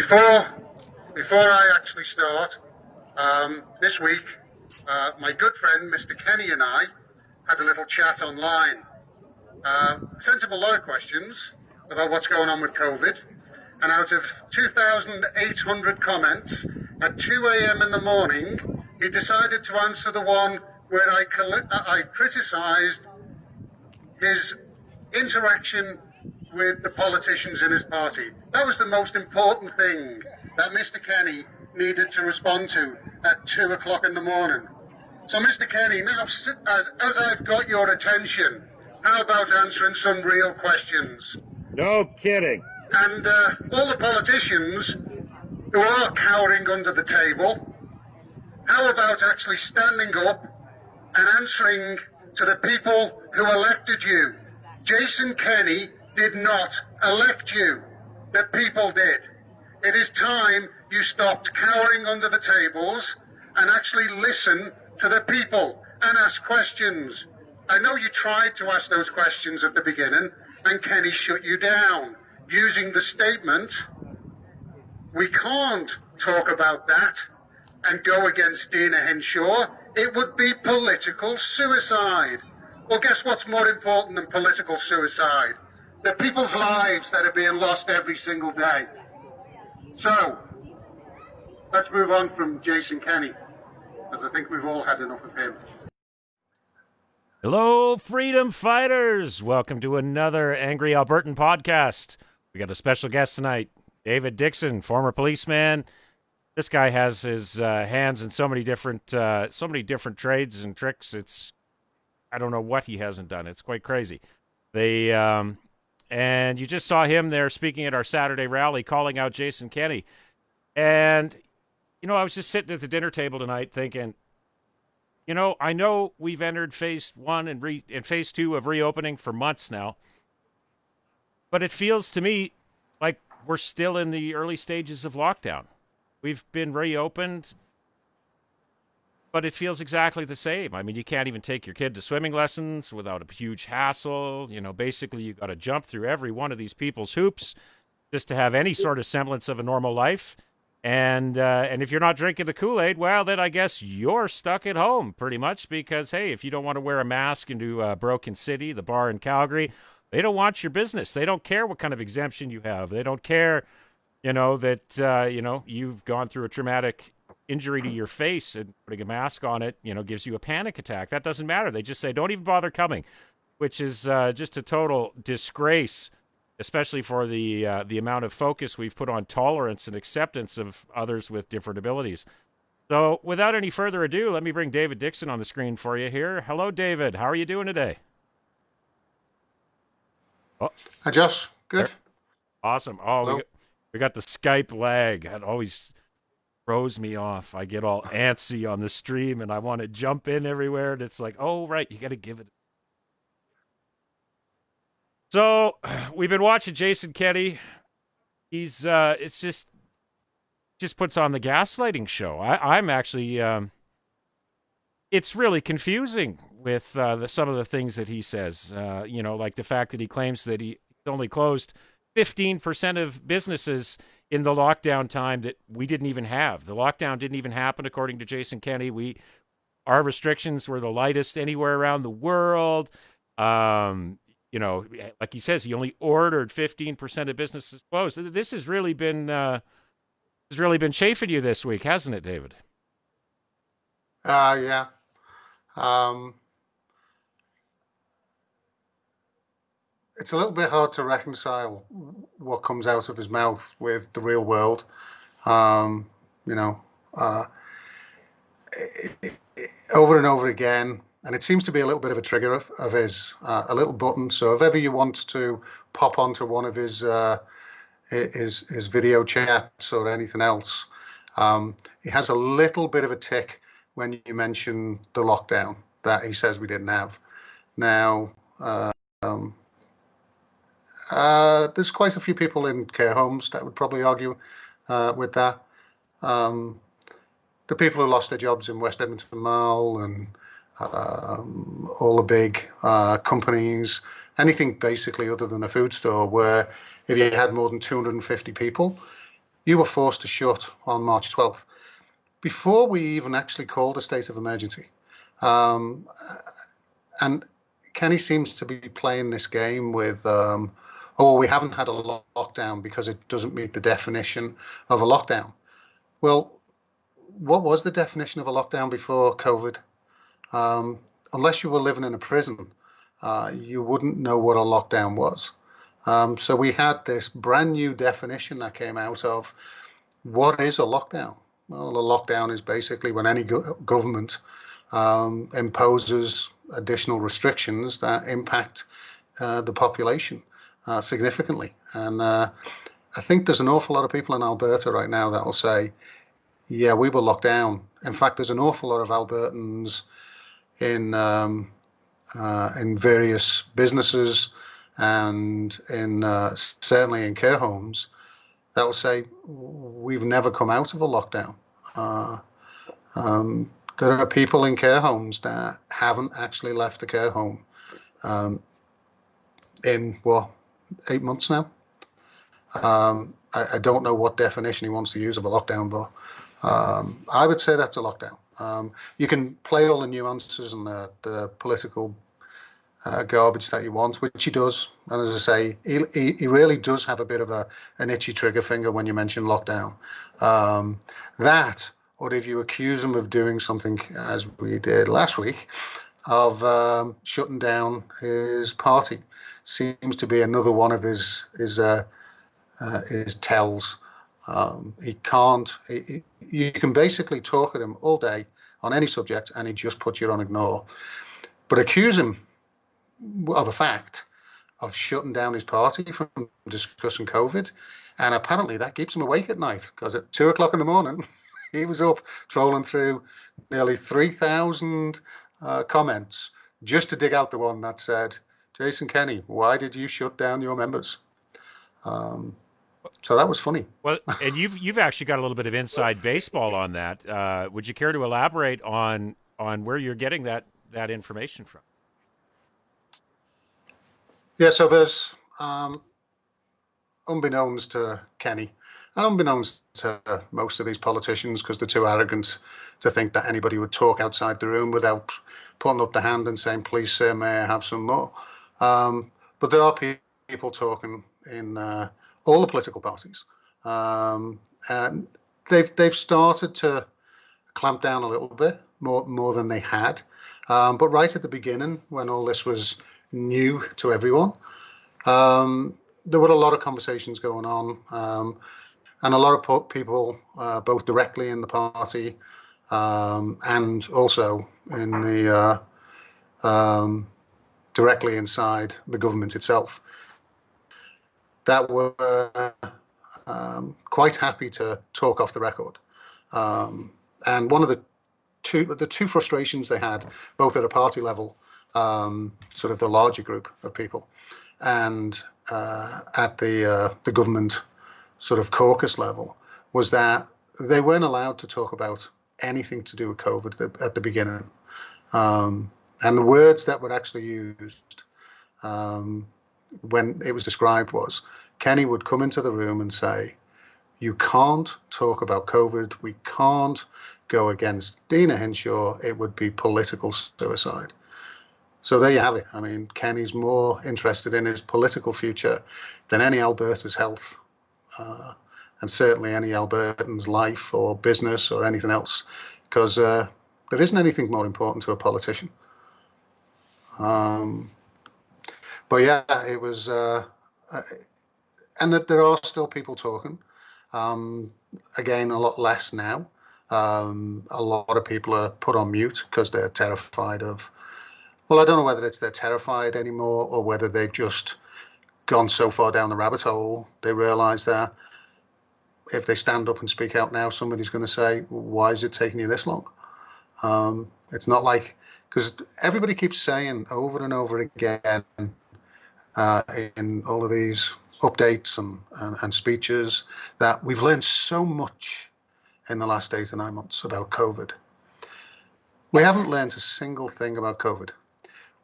Before I actually start, this week, my good friend Mr. Kenny and I had a little chat online. Sent him a lot of questions about what's going on with COVID, and out of 2,800 comments at 2 a.m. in the morning, he decided to answer the one where I criticised his interaction with the politicians in his party. That was the most important thing that Mr. Kenny needed to respond to at 2 o'clock in the morning. So, Mr. Kenny, now as I've got your attention, how about answering some real questions? No kidding. And all the politicians who are cowering under the table, how about actually standing up and answering to the people who elected you? Jason Kenny did not elect you. The people did. It is time you stopped cowering under the tables and actually listen to the people and ask questions. I know you tried to ask those questions at the beginning and Kenny shut you down using the statement, "We can't talk about that and go against Dina Henshaw. It would be political suicide." Well, guess what's more important than political suicide? The people's lives that are being lost every single day. So, let's move on from Jason Kenny, as I think we've all had enough of him. Hello, freedom fighters. Welcome to another Angry Albertan podcast. We got a special guest tonight, David Dickson, former policeman. This guy has his hands in so many different trades and tricks. I don't know what he hasn't done. It's quite crazy. And you just saw him there speaking at our Saturday rally, calling out Jason Kenny. And, I was just sitting at the dinner table tonight thinking, I know we've entered phase 1 and phase 2 of reopening for months now. But it feels to me like we're still in the early stages of lockdown. We've been reopened, but it feels exactly the same. I mean, you can't even take your kid to swimming lessons without a huge hassle. Basically, you got to jump through every one of these people's hoops just to have any sort of semblance of a normal life. And if you're not drinking the Kool-Aid, well, then I guess you're stuck at home pretty much because, hey, if you don't want to wear a mask into Broken City, the bar in Calgary, they don't want your business. They don't care what kind of exemption you have. They don't care, that, you've gone through a traumatic injury to your face and putting a mask on it, gives you a panic attack. That doesn't matter. They just say, don't even bother coming, which is just a total disgrace, especially for the amount of focus we've put on tolerance and acceptance of others with different abilities. So without any further ado, let me bring David Dickson on the screen for you here. Hello, David. How are you doing today? Oh. Hi, Josh. Good. There. Awesome. Oh, we got the Skype lag. That always throws me off. I get all antsy on the stream and I want to jump in everywhere. And it's like, oh, right, you got to give it. So we've been watching Jason Kenny. He's it's just puts on the gaslighting show. I'm actually it's really confusing with some of the things that he says. Like the fact that he claims that he only closed 15% of businesses in the lockdown time that we didn't even have. The lockdown didn't even happen, according to Jason Kenny. Our restrictions were the lightest anywhere around the world. Like he says, he only ordered 15% of businesses closed. This has really been chafing you this week, hasn't it, David? Yeah. It's a little bit hard to reconcile what comes out of his mouth with the real world. Over and over again. And it seems to be a little bit of a trigger of his, a little button. So if ever you want to pop onto one of his video chats or anything else, he has a little bit of a tick when you mention the lockdown that he says we didn't have. Now, there's quite a few people in care homes that would probably argue with that. The people who lost their jobs in West Edmonton Mall and all the big companies, anything basically other than a food store, where if you had more than 250 people, you were forced to shut on March 12th before we even actually called a state of emergency. Um, and Kenny seems to be playing this game with, oh, we haven't had a lockdown because it doesn't meet the definition of a lockdown. Well, what was the definition of a lockdown before COVID? Unless you were living in a prison, you wouldn't know what a lockdown was. So we had this brand new definition that came out of what is a lockdown. Well, a lockdown is basically when any government imposes additional restrictions that impact the population significantly. And I think there's an awful lot of people in Alberta right now that will say, yeah, we were locked down. In fact, there's an awful lot of Albertans in various businesses and in certainly in care homes that will say we've never come out of a lockdown. There are people in care homes that haven't actually left the care home in 8 months now. I don't know what definition he wants to use of a lockdown, but I would say that's a lockdown. You can play all the nuances and the political garbage that you want, which he does. And as I say, he really does have a bit of an itchy trigger finger when you mention lockdown. That, or if you accuse him of doing something, as we did last week, of shutting down his party, seems to be another one of his tells. He can't. You can basically talk at him all day on any subject, and he just puts you on ignore. But accuse him of a fact of shutting down his party from discussing COVID, and apparently that keeps him awake at night, because at 2 o'clock in the morning he was up trolling through nearly 3,000 comments just to dig out the one that said, "Jason Kenney, why did you shut down your members?" So that was funny. Well, and you've actually got a little bit of inside baseball on that. Would you care to elaborate on where you're getting that information from? Yeah, so there's unbeknownst to Kenny, and unbeknownst to most of these politicians, because they're too arrogant to think that anybody would talk outside the room without putting up the hand and saying, "Please, sir, may I have some more?" But there are people talking in all the political parties, and they've started to clamp down a little bit more than they had. But right at the beginning, when all this was new to everyone, there were a lot of conversations going on, and a lot of people, both directly in the party and also in the directly inside the government itself, that were quite happy to talk off the record. And one of the two frustrations they had, both at a party level, sort of the larger group of people, and at the government sort of caucus level, was that they weren't allowed to talk about anything to do with COVID at the beginning. And the words that were actually used when it was described was, Kenny would come into the room and say, "You can't talk about COVID. We can't go against Dina Hinshaw. It would be political suicide." So there you have it. I mean, Kenny's more interested in his political future than any Alberta's health, and certainly any Albertan's life or business or anything else, because there isn't anything more important to a politician. But yeah, it was, and that there are still people talking. Again, a lot less now. A lot of people are put on mute because they're terrified of, well, I don't know whether it's they're terrified anymore or whether they've just gone so far down the rabbit hole, they realize that if they stand up and speak out now, somebody's going to say, "Why is it taking you this long?" It's not like, because everybody keeps saying over and over again in all of these updates and speeches that we've learned so much in the last 8 or 9 months about COVID. We haven't learned a single thing about COVID.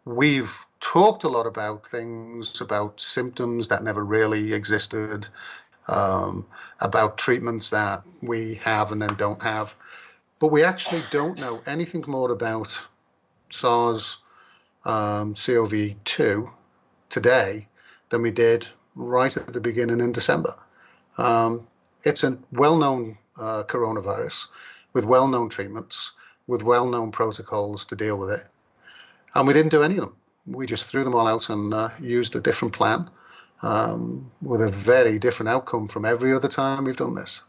We've talked a lot about things, about symptoms that never really existed, about treatments that we have and then don't have. But we actually don't know anything more about SARS CoV-2 today than we did right at the beginning in December. It's a well-known coronavirus with well-known treatments, with well-known protocols to deal with it. And we didn't do any of them. We just threw them all out and used a different plan with a very different outcome from every other time we've done this.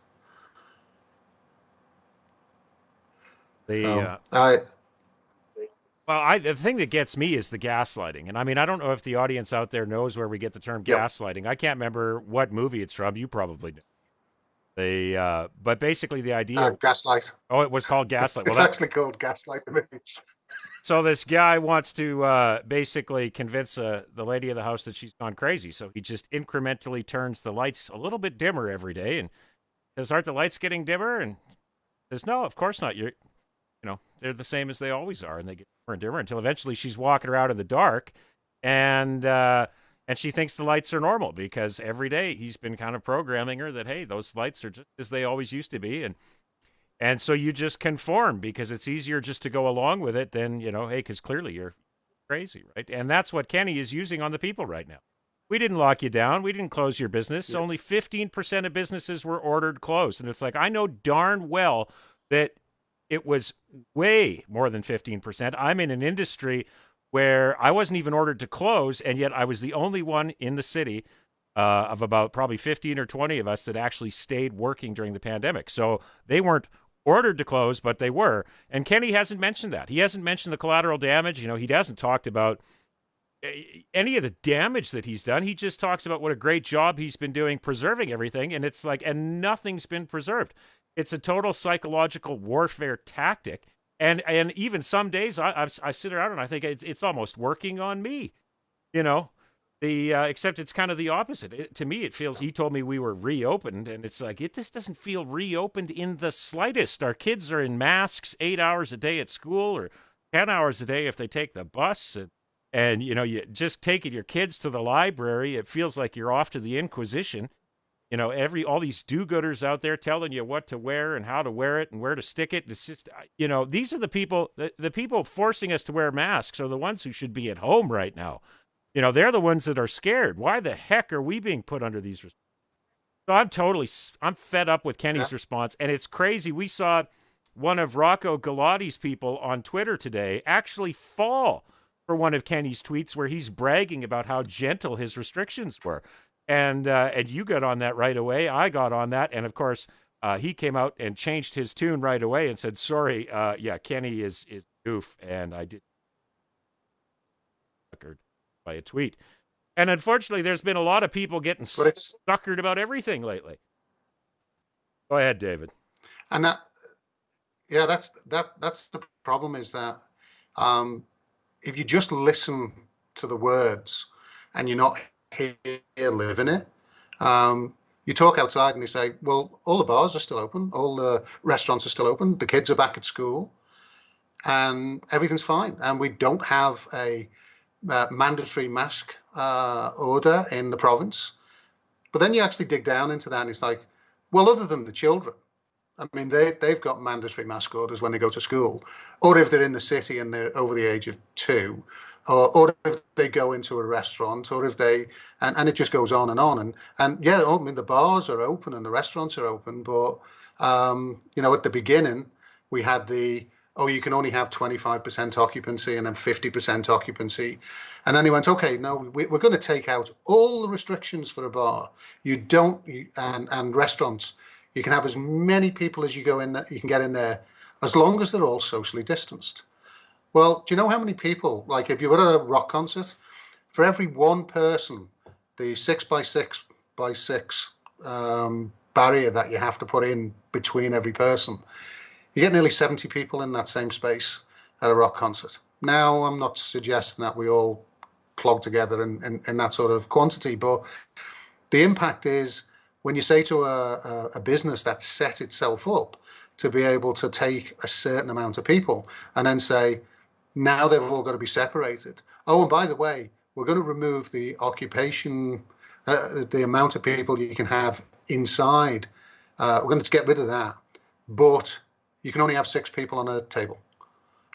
The the thing that gets me is the gaslighting. And I mean, I don't know if the audience out there knows where we get the term gaslighting. I can't remember what movie it's from. You probably know. But basically the idea... Gaslight. Oh, it was called Gaslight. It's actually called Gaslight, the movie. So this guy wants to basically convince the lady of the house that she's gone crazy. So he just incrementally turns the lights a little bit dimmer every day and says, aren't the lights getting dimmer? And says, no, of course not. They're the same as they always are, and they get dimmer and dimmer until eventually she's walking around in the dark, and she thinks the lights are normal because every day he's been kind of programming her that, hey, those lights are just as they always used to be, and so you just conform because it's easier just to go along with it than, hey, because clearly you're crazy, right? And that's what Kenny is using on the people right now. We didn't lock you down. We didn't close your business. Yeah. Only 15% of businesses were ordered closed, and it's like, I know darn well that it was way more than 15%. I'm in an industry where I wasn't even ordered to close, and yet I was the only one in the city of about probably 15 or 20 of us that actually stayed working during the pandemic. So they weren't ordered to close, but they were. And Kenny hasn't mentioned that. He hasn't mentioned the collateral damage. He hasn't talked about any of the damage that he's done. He just talks about what a great job he's been doing preserving everything, and it's like, and nothing's been preserved. It's a total psychological warfare tactic, and even some days I sit around and I think it's almost working on me, except it's kind of the opposite. To me, it feels, he told me we were reopened, and it's like, it just doesn't feel reopened in the slightest. Our kids are in masks 8 hours a day at school, or 10 hours a day if they take the bus, and you just taking your kids to the library, it feels like you're off to the Inquisition. All these do-gooders out there telling you what to wear and how to wear it and where to stick it. It's just, these are the people, the people forcing us to wear masks are the ones who should be at home right now. They're the ones that are scared. Why the heck are we being put under these restrictions? So I'm fed up with Kenny's response, and it's crazy. We saw one of Rocco Galati's people on Twitter today actually fall for one of Kenny's tweets where he's bragging about how gentle his restrictions were. And you got on that right away. I got on that. And, of course, he came out and changed his tune right away and said, sorry, Kenny is goof. And I did by a tweet. And, unfortunately, there's been a lot of people getting suckered about everything lately. Go ahead, David. And that's the problem, is that if you just listen to the words and you're not here living it, you talk outside and you say, well, all the bars are still open, all the restaurants are still open, the kids are back at school, and everything's fine. And we don't have a mandatory mask order in the province. But then you actually dig down into that and it's like, well, other than the children, I mean, they've got mandatory mask orders when they go to school, or if they're in the city and they're over the age of 2, or if they go into a restaurant, or if they, and it just goes on and on. And yeah, I mean, the bars are open and the restaurants are open, but, at the beginning, we had you can only have 25% occupancy and then 50% occupancy. And then they went, okay, no, we're going to take out all the restrictions for a bar. And restaurants. You can have as many people as you can get in there, as long as they're all socially distanced. Well, do you know how many people, like if you were at a rock concert, for every one person, the 6x6x6 barrier that you have to put in between every person, you get nearly 70 people in that same space at a rock concert. Now, I'm not suggesting that we all clog together in that sort of quantity, but the impact is, when you say to a business that's set itself up to be able to take a certain amount of people and then say, now they've all got to be separated. Oh, and by the way, we're going to remove the occupation, the amount of people you can have inside. We're going to get rid of that, but you can only have 6 people on a table.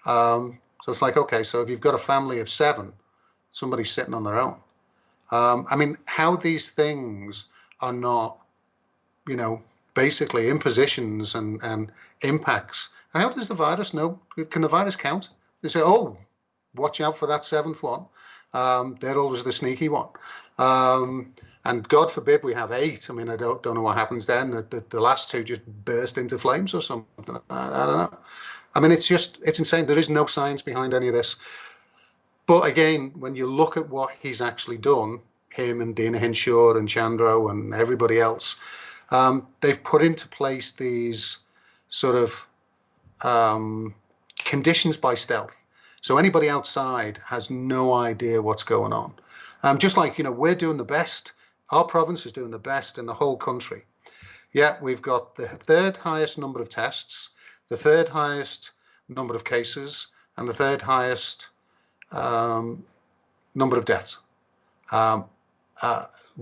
So it's like, okay, so if you've got a family of 7, somebody's sitting on their own. I mean, how these things are not, basically impositions and impacts. And how does the virus know? Can the virus count? They say, oh, watch out for that 7th one. They're always the sneaky one. And God forbid we have 8. I mean, I don't know what happens then. The last 2 just burst into flames or something. I don't know. I mean, it's insane. There is no science behind any of this. But again, when you look at what he's actually done, him and Dina Hinshaw and Chandro and everybody else, they've put into place these sort of conditions by stealth. So anybody outside has no idea what's going on. Just like, we're doing the best. Our province is doing the best in the whole country. Yeah, we've got the 3rd highest number of tests, the 3rd highest number of cases, and the 3rd highest number of deaths.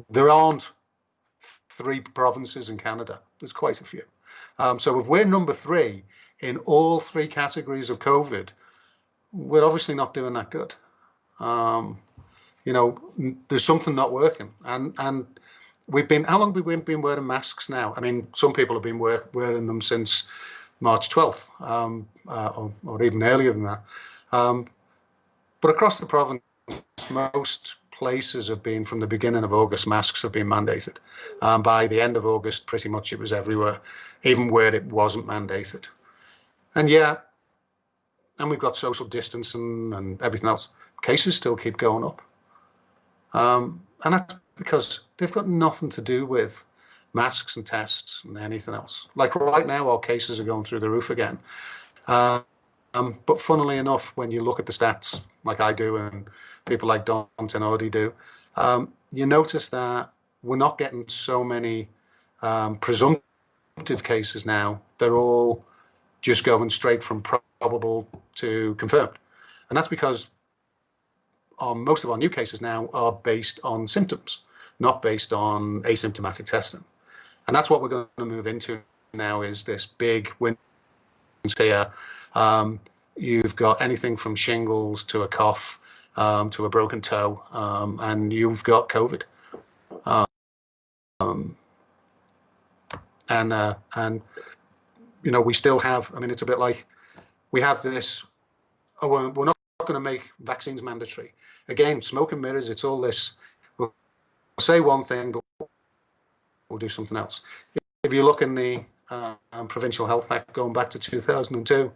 There aren't 3 provinces in Canada. There's quite a few. So if we're number 3 in all 3 categories of COVID, we're obviously not doing that good. There's something not working. And how long have we been wearing masks now? I mean, some people have been wearing them since March 12th, or even earlier than that. But across the province, most places have been, from the beginning of August, masks have been mandated. By the end of August, pretty much it was everywhere, even where it wasn't mandated. And and we've got social distancing and everything else. Cases still keep going up. And that's because they've got nothing to do with masks and tests and anything else. Like right now, our cases are going through the roof again. But funnily enough, when you look at the stats, like I do and people like Don Tenardi do, you notice that we're not getting so many presumptive cases now. They're all just going straight from probable to confirmed. And that's because most of our new cases now are based on symptoms, not based on asymptomatic testing. And that's what we're going to move into now, is this big win here. You've got anything from shingles to a cough, to a broken toe, and you've got COVID. We still have, I mean, it's a bit like we have this, we're not going to make vaccines mandatory. Again, smoke and mirrors, it's all this, we'll say one thing, but we'll do something else. If you look in the Provincial Health Act going back to 2002,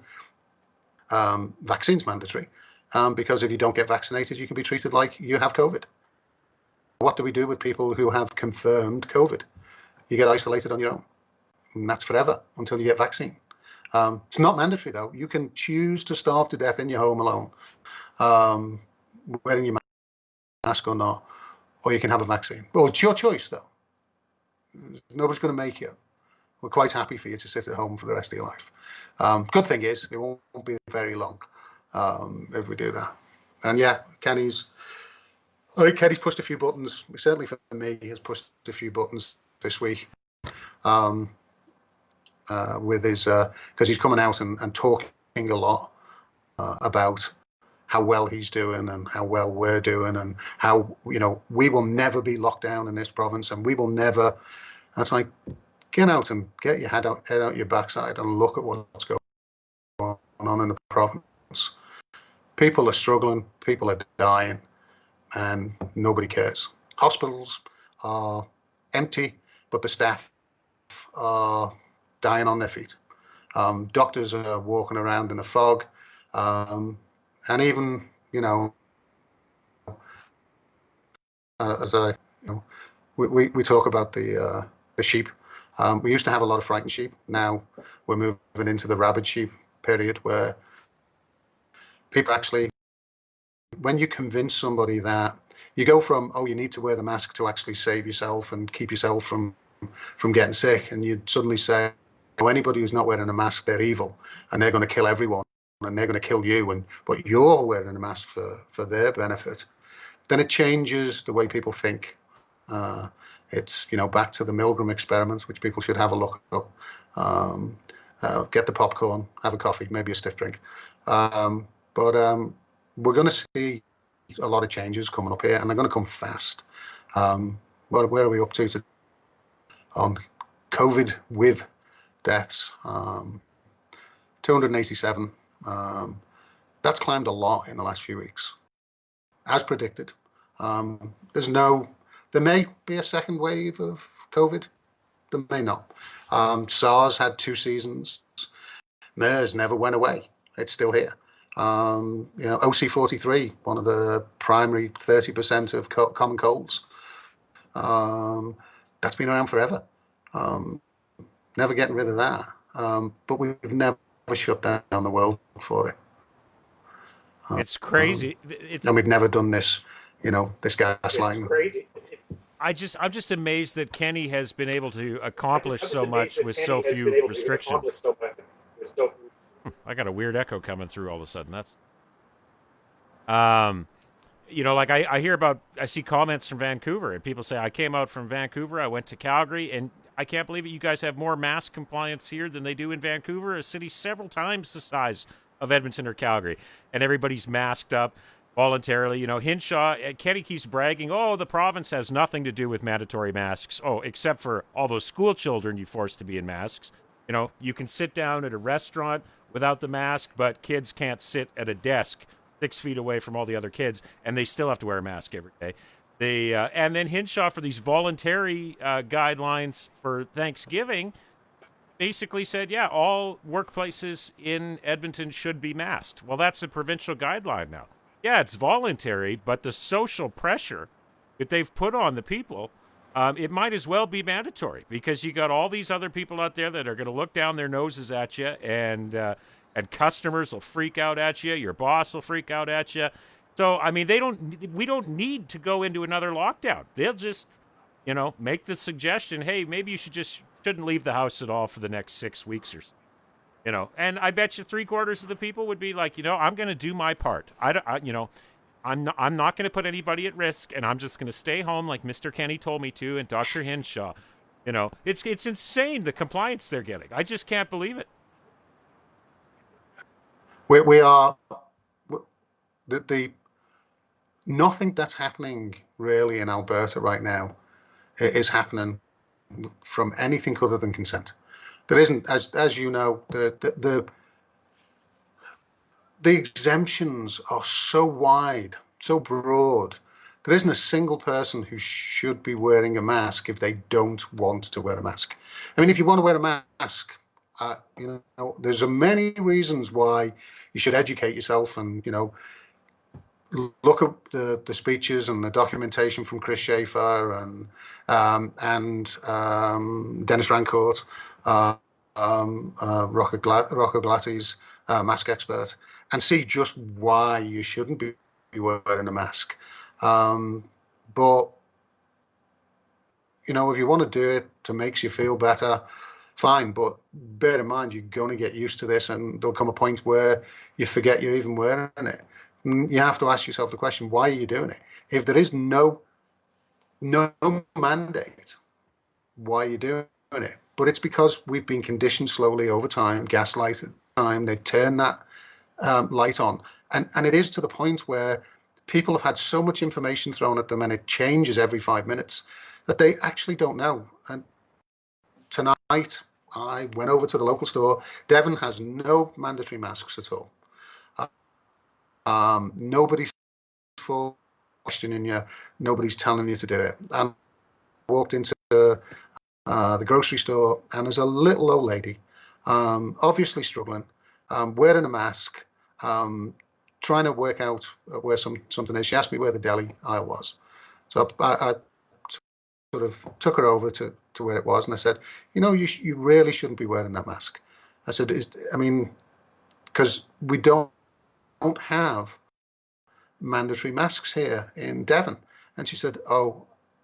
vaccines mandatory, because if you don't get vaccinated, you can be treated like you have COVID. What do we do with people who have confirmed COVID? You get isolated on your own, and that's forever until you get vaccine. It's not mandatory though. You can choose to starve to death in your home alone, wearing your mask or not, or you can have a vaccine. Well, it's your choice though. Nobody's going to make you. We're quite happy for you to sit at home for the rest of your life. Good thing is, it won't be very long if we do that. And yeah, Kenny's pushed a few buttons. Certainly for me, he has pushed a few buttons this week with his, because he's coming out and talking a lot about how well he's doing and how well we're doing and how, we will never be locked down in this province and we will never. That's like, get out and get your head out your backside and look at what's going on in the province. People are struggling, people are dying, and nobody cares. Hospitals are empty, but the staff are dying on their feet. Doctors are walking around in a fog, and even, we talk about the sheep. We used to have a lot of frightened sheep. Now we're moving into the rabid sheep period, where people actually, when you convince somebody that you go from, oh, you need to wear the mask to actually save yourself and keep yourself from getting sick, and you suddenly say, oh, anybody who's not wearing a mask, they're evil and they're going to kill everyone and they're going to kill you, but you're wearing a mask for their benefit, then it changes the way people think. It's, back to the Milgram experiment, which people should have a look up. Get the popcorn, have a coffee, maybe a stiff drink. But we're going to see a lot of changes coming up here, and they're going to come fast. Where are we up to on COVID with deaths? 287. That's climbed a lot in the last few weeks, as predicted. There may be a second wave of COVID. There may not. SARS had 2 seasons. MERS never went away. It's still here. OC43, one of the primary 30% of common colds, that's been around forever. Never getting rid of that. But we've never shut down the world for it. It's crazy. And we've never done this, this gaslighting. It's crazy. I'm just amazed that Kenny has been able to accomplish so much with so few restrictions. I got a weird echo coming through all of a sudden. That's, like I see comments from Vancouver, and people say, I came out from Vancouver, I went to Calgary, and I can't believe it. You guys have more mask compliance here than they do in Vancouver, a city several times the size of Edmonton or Calgary, and everybody's masked up voluntarily. Hinshaw, Kenny keeps bragging, the province has nothing to do with mandatory masks. Except for all those school children you forced to be in masks. You can sit down at a restaurant without the mask, but kids can't sit at a desk 6 feet away from all the other kids, and they still have to wear a mask every day. And then Hinshaw, for these voluntary guidelines for Thanksgiving, basically said, all workplaces in Edmonton should be masked. Well, that's a provincial guideline now. Yeah, it's voluntary, but the social pressure that they've put on the people, it might as well be mandatory, because you got all these other people out there that are going to look down their noses at you, and customers will freak out at you. Your boss will freak out at you. So, we don't need to go into another lockdown. They'll just, make the suggestion, hey, maybe you shouldn't leave the house at all for the next 6 weeks or so. And I bet you 3/4 of the people would be like, I'm going to do my part. I'm not going to put anybody at risk, and I'm just going to stay home like Mr. Kenny told me to, and Dr. Hinshaw. It's insane, the compliance they're getting. I just can't believe it. We are nothing that's happening really in Alberta right now is happening from anything other than consent. There isn't, as you know, the exemptions are so wide, so broad. There isn't a single person who should be wearing a mask if they don't want to wear a mask. If you want to wear a mask, there's a many reasons why you should educate yourself and, look up the speeches and the documentation from Chris Schaefer and Dennis Rancourt, Rocco Glatty's mask expert, and see just why you shouldn't be wearing a mask. But, if you want to do it to makes you feel better, fine. But bear in mind, you're going to get used to this, and there'll come a point where you forget you're even wearing it. You have to ask yourself the question, why are you doing it? If there is no mandate, why are you doing it? But it's because we've been conditioned slowly over time, gaslighted time. They've turned that light on. And it is to the point where people have had so much information thrown at them, and it changes every 5 minutes, that they actually don't know. And tonight, I went over to the local store. Devon has no mandatory masks at all. Nobody's questioning you. Nobody's telling you to do it. And I walked into the grocery store, and there's a little old lady, obviously struggling, wearing a mask, trying to work out where something is. She asked me where the deli aisle was. So I sort of took her over to where it was, and I said, you really shouldn't be wearing that mask. I said, because we don't have mandatory masks here in Devon. And she said,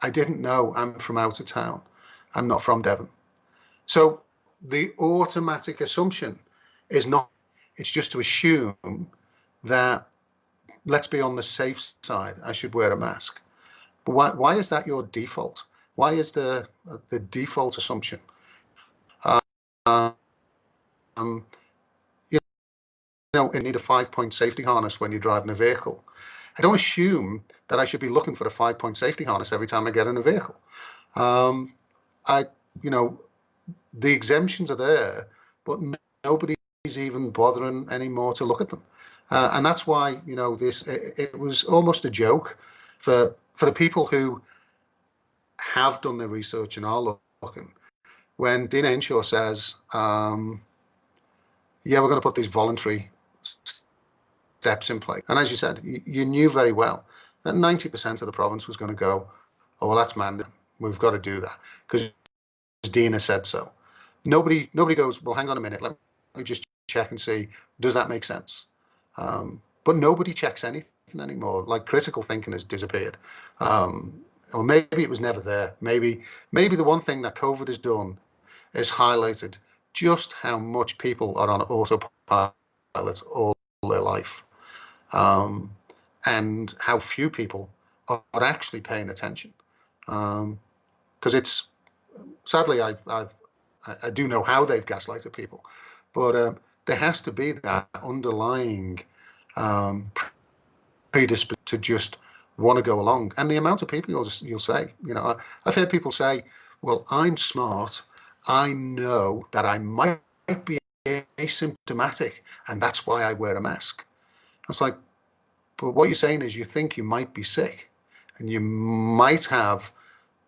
I didn't know. I'm from out of town. I'm not from Devon. So the automatic assumption is not, it's just to assume that, let's be on the safe side, I should wear a mask. But why is that your default? Why is the default assumption um, you you need a 5-point safety harness when you're driving a vehicle? I don't assume that I should be looking for a 5-point safety harness every time I get in a vehicle. Um, I, you know, the exemptions are there, but nobody's even bothering anymore to look at them. And that's why, it was almost a joke for the people who have done their research and are looking. When Dean Henshaw says, yeah, we're going to put these voluntary steps in place. And as you said, you knew very well that 90% of the province was going to go, oh, well, that's mandatory. We've got to do that because Dean has said so. Nobody goes, well, hang on a minute, let me just check and see, does that make sense? But nobody checks anything anymore. Like, critical thinking has disappeared. Or maybe it was never there. Maybe the one thing that COVID has done is highlighted just how much people are on autopilot all their life, and how few people are actually paying attention. Because it's, sadly, I do know how they've gaslighted people, but there has to be that underlying predisposition to just want to go along. And the amount of people you'll say, I've heard people say, well, I'm smart. I know that I might be asymptomatic, and that's why I wear a mask. It's like, but what you're saying is you think you might be sick, and you might have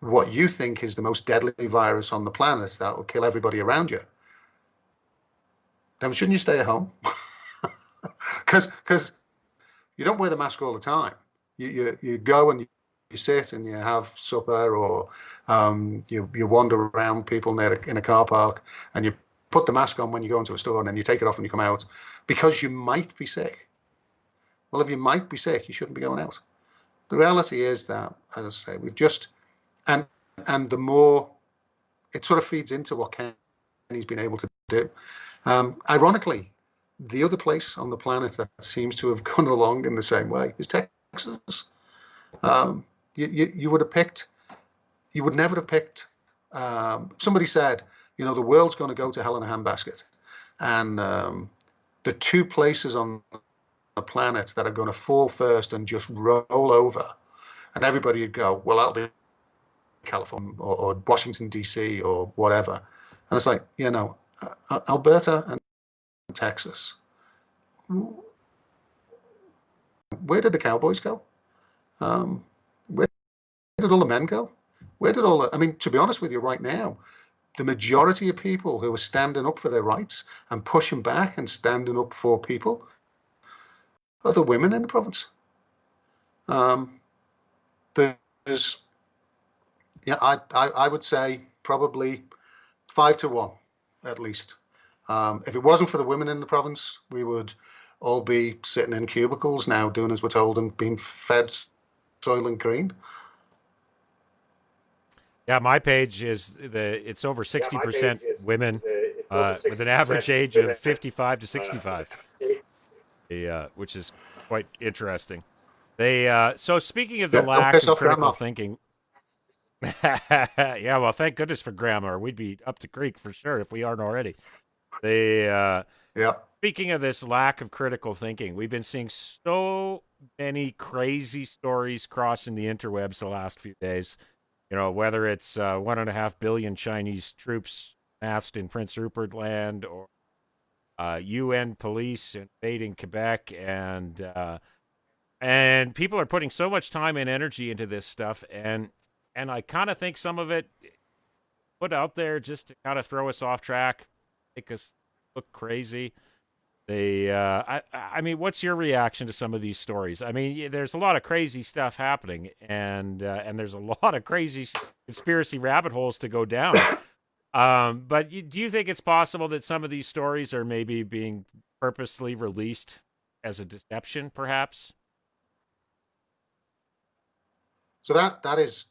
what you think is the most deadly virus on the planet that will kill everybody around you. Then shouldn't you stay at home? Because you don't wear the mask all the time. You go and you sit and you have supper, or you wander around people in a car park, and you put the mask on when you go into a store, and then you take it off when you come out because you might be sick. Well, if you might be sick, you shouldn't be going out. The reality is that, as I say, we've just, and the more it sort of feeds into what Kenny's been able to do. Ironically, the other place on the planet that seems to have gone along in the same way is Texas. You would have picked, you would never have picked. Somebody said, the world's going to go to hell in a handbasket, and the two places on the planet that are going to fall first and just roll over, and everybody would go, well, that'll be California or Washington DC or whatever. And it's like, Alberta and Texas. Where did the cowboys go? Where did all the men go? Where did I mean, to be honest with you, right now, the majority of people who are standing up for their rights and pushing back and standing up for people are the women in the province. There's, I would say probably 5-1 at least. If it wasn't for the women in the province, we would all be sitting in cubicles now, doing as we're told and being fed Soylent Green. Yeah, my page is it's over 60% women, with an average age of 55 to 65, which is quite interesting. So speaking of the lack of critical thinking, yeah, well, thank goodness for grandma. We'd be up the creek for sure if we aren't already. Speaking of this lack of critical thinking, we've been seeing so many crazy stories crossing the interwebs the last few days. Whether it's 1.5 billion Chinese troops massed in Prince Rupert Land, or UN police invading Quebec, and people are putting so much time and energy into this stuff, and I kind of think some of it put out there just to kind of throw us off track, make us look crazy. I mean, what's your reaction to some of these stories? I mean, there's a lot of crazy stuff happening, and there's a lot of crazy conspiracy rabbit holes to go down. But do you think it's possible that some of these stories are maybe being purposely released as a deception, perhaps? So that is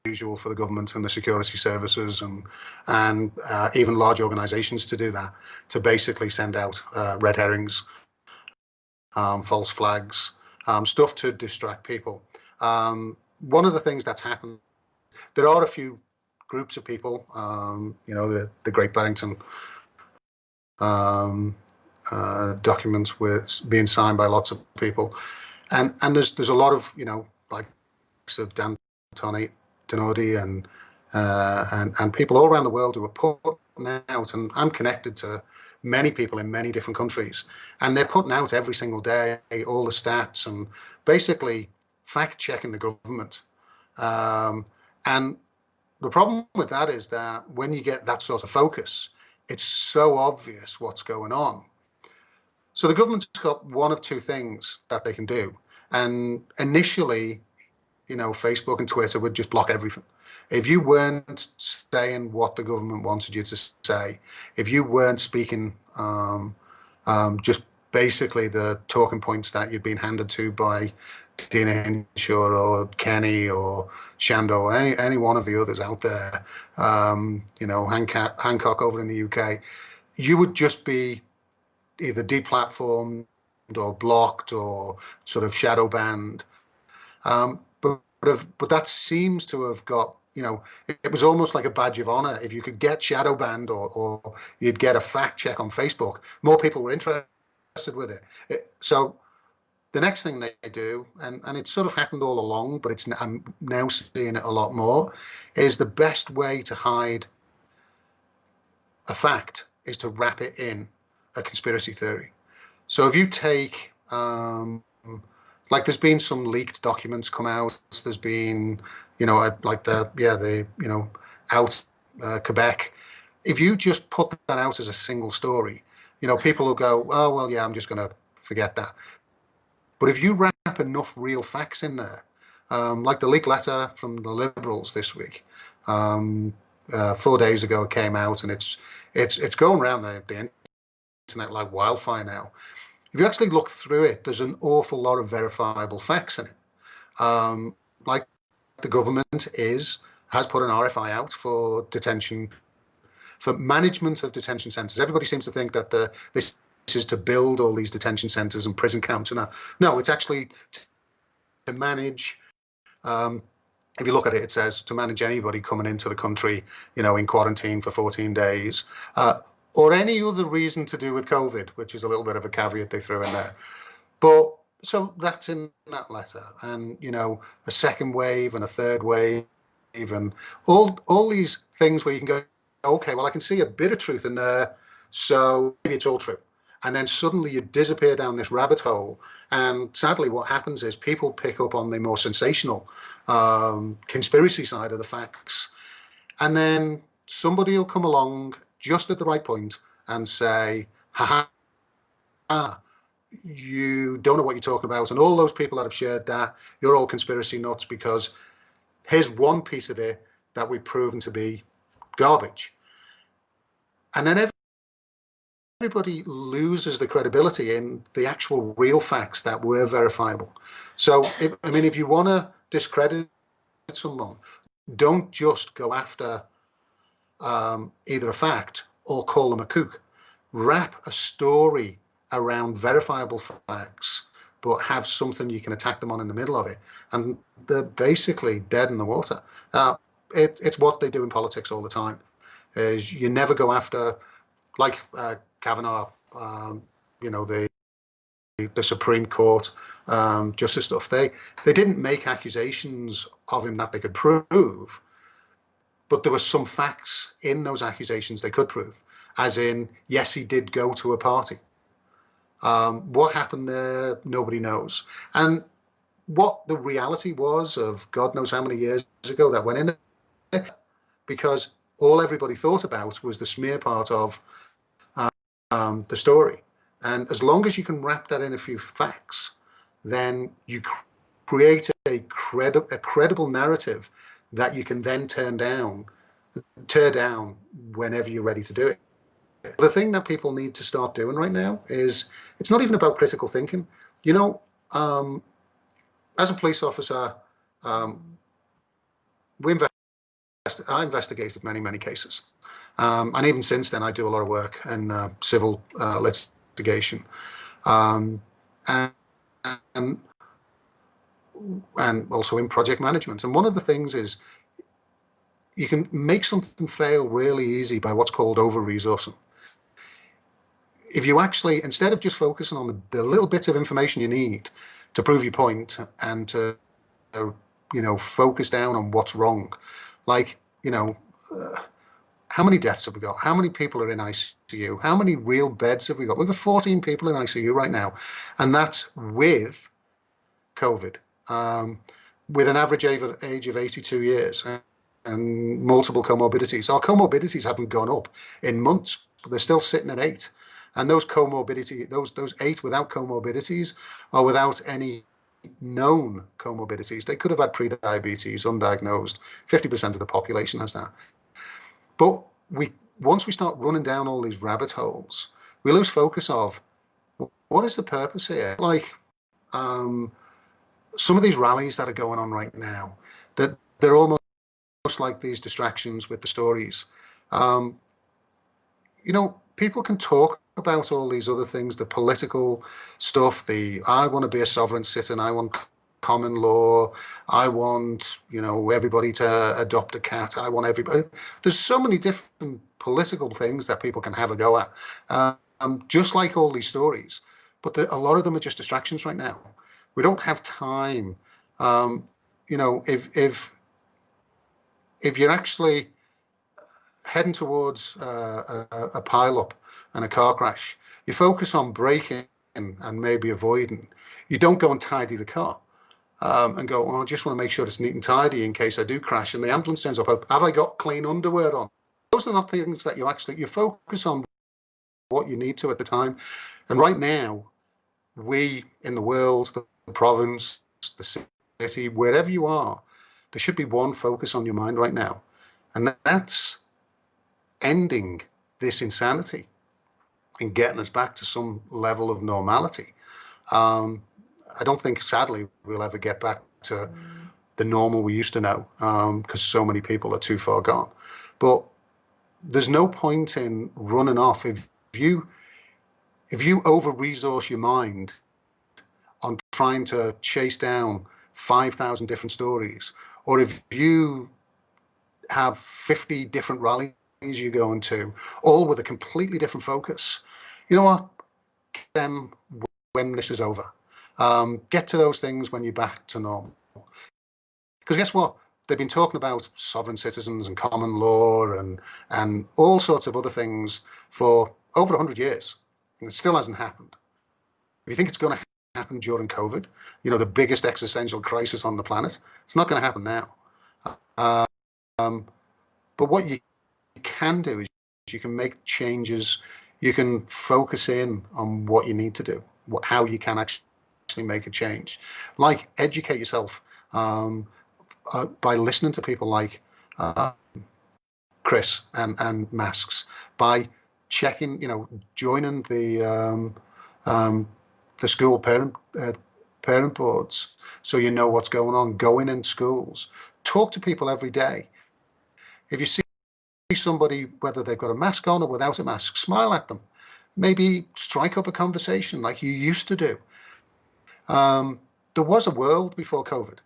usual for the government and the security services and even large organizations to do that, to basically send out red herrings, false flags, stuff to distract people. One of the things that's happened there are a few groups of people, the Great Barrington documents were being signed by lots of people, and there's a lot of like of Dan Donodi and people all around the world who are putting out, and I'm connected to many people in many different countries, and they're putting out every single day all the stats and basically fact checking the government. And the problem with that is that when you get that sort of focus, it's so obvious what's going on. So the government's got one of two things that they can do. And initially, Facebook and Twitter would just block everything. If you weren't saying what the government wanted you to say, if you weren't speaking just basically the talking points that you'd been handed to by Dina Hinshaw or Kenny or Shando or any one of the others out there, Hancock over in the UK, you would just be either deplatformed or blocked or sort of shadow banned. But that seems to have got, it was almost like a badge of honor. If you could get shadow banned or you'd get a fact check on Facebook, more people were interested with it. So the next thing they do, and it's sort of happened all along, but I'm now seeing it a lot more, is the best way to hide a fact is to wrap it in a conspiracy theory. So if you take, like there's been some leaked documents come out, there's been, out Quebec. If you just put that out as a single story, people will go, oh, well, yeah, I'm just going to forget that. But if you wrap enough real facts in there, like the leaked letter from the Liberals this week, 4 days ago it came out, and it's going around the internet like wildfire now. If you actually look through it, there's an awful lot of verifiable facts in it. Like the government has put an RFI out for detention, for management of detention centres. Everybody seems to think that this is to build all these detention centres and prison camps. And no, it's actually to manage. If you look at it, it says to manage anybody coming into the country, in quarantine for 14 days, or any other reason to do with COVID, which is a little bit of a caveat they threw in there. But so that's in that letter, and a second wave and a third wave, and all these things where you can go, okay, well, I can see a bit of truth in there, so maybe it's all true. And then suddenly you disappear down this rabbit hole. And sadly, what happens is people pick up on the more sensational conspiracy side of the facts. And then somebody will come along just at the right point and say, ha, you don't know what you're talking about. And all those people that have shared that, you're all conspiracy nuts, because here's one piece of it that we've proven to be garbage. And then everybody loses the credibility in the actual real facts that were verifiable. So, if you want to discredit someone, don't just go after either a fact or call them a kook. Wrap a story around verifiable facts, but have something you can attack them on in the middle of it. And they're basically dead in the water. It's what they do in politics all the time. Is you never go after, like Kavanaugh, the Supreme Court justice stuff. They didn't make accusations of him that they could prove, but there were some facts in those accusations they could prove. As in, yes, he did go to a party. What happened there, nobody knows. And what the reality was of God knows how many years ago that went in there, because all everybody thought about was the smear part of the story. And as long as you can wrap that in a few facts, then you create a credible narrative that you can then tear down whenever you're ready to do it. The thing that people need to start doing right now is, it's not even about critical thinking. As a police officer, I investigated many cases. And even since then, I do a lot of work in civil litigation, and also in project management. And one of the things is, you can make something fail really easy by what's called over-resourcing. If you actually, instead of just focusing on the little bits of information you need to prove your point and to, focus down on what's wrong, like, how many deaths have we got? How many people are in ICU? How many real beds have we got? We've got 14 people in ICU right now, and that's with COVID, with an average age of 82 years and multiple comorbidities. Our comorbidities haven't gone up in months, but they're still sitting at 8. And those those 8 without comorbidities are without any known comorbidities. They could have had pre-diabetes, undiagnosed. 50% of the population has that. But once we start running down all these rabbit holes, we lose focus of what is the purpose here? Like some of these rallies that are going on right now, that they're almost like these distractions with the stories. People can talk about all these other things, the political stuff, I want to be a sovereign citizen, I want common law, I want, everybody to adopt a cat, I want everybody. There's so many different political things that people can have a go at, just like all these stories. But a lot of them are just distractions right now. We don't have time. If you're actually heading towards a pile-up and a car crash, you focus on braking and maybe avoiding. You don't go and tidy the car and go, I just want to make sure it's neat and tidy in case I do crash. And the ambulance turns up, have I got clean underwear on? Those are not things that you focus on what you need to at the time. And right now, we in the world, the province, the city, wherever you are, there should be one focus on your mind right now. And that's ending this insanity and getting us back to some level of normality. I don't think, sadly, we'll ever get back to the normal we used to know, because so many people are too far gone. But there's no point in running off. If you over-resource your mind on trying to chase down 5,000 different stories, or if you have 50 different rallies you're going to, all with a completely different focus, you know what? Get them when this is over. Get to those things when you're back to normal. Because guess what? They've been talking about sovereign citizens and common law and all sorts of other things for over 100 years. And it still hasn't happened. If you think it's going to happen during COVID, the biggest existential crisis on the planet, it's not going to happen now. But what you can do is you can make changes. You can focus in on what you need to do, how you can actually make a change. Like educate yourself by listening to people like Chris and Masks, by checking, joining the school parent boards, so you know what's going on. Going in schools, talk to people every day. If you see somebody, whether they've got a mask on or without a mask, smile at them. Maybe strike up a conversation like you used to do. There was a world before COVID.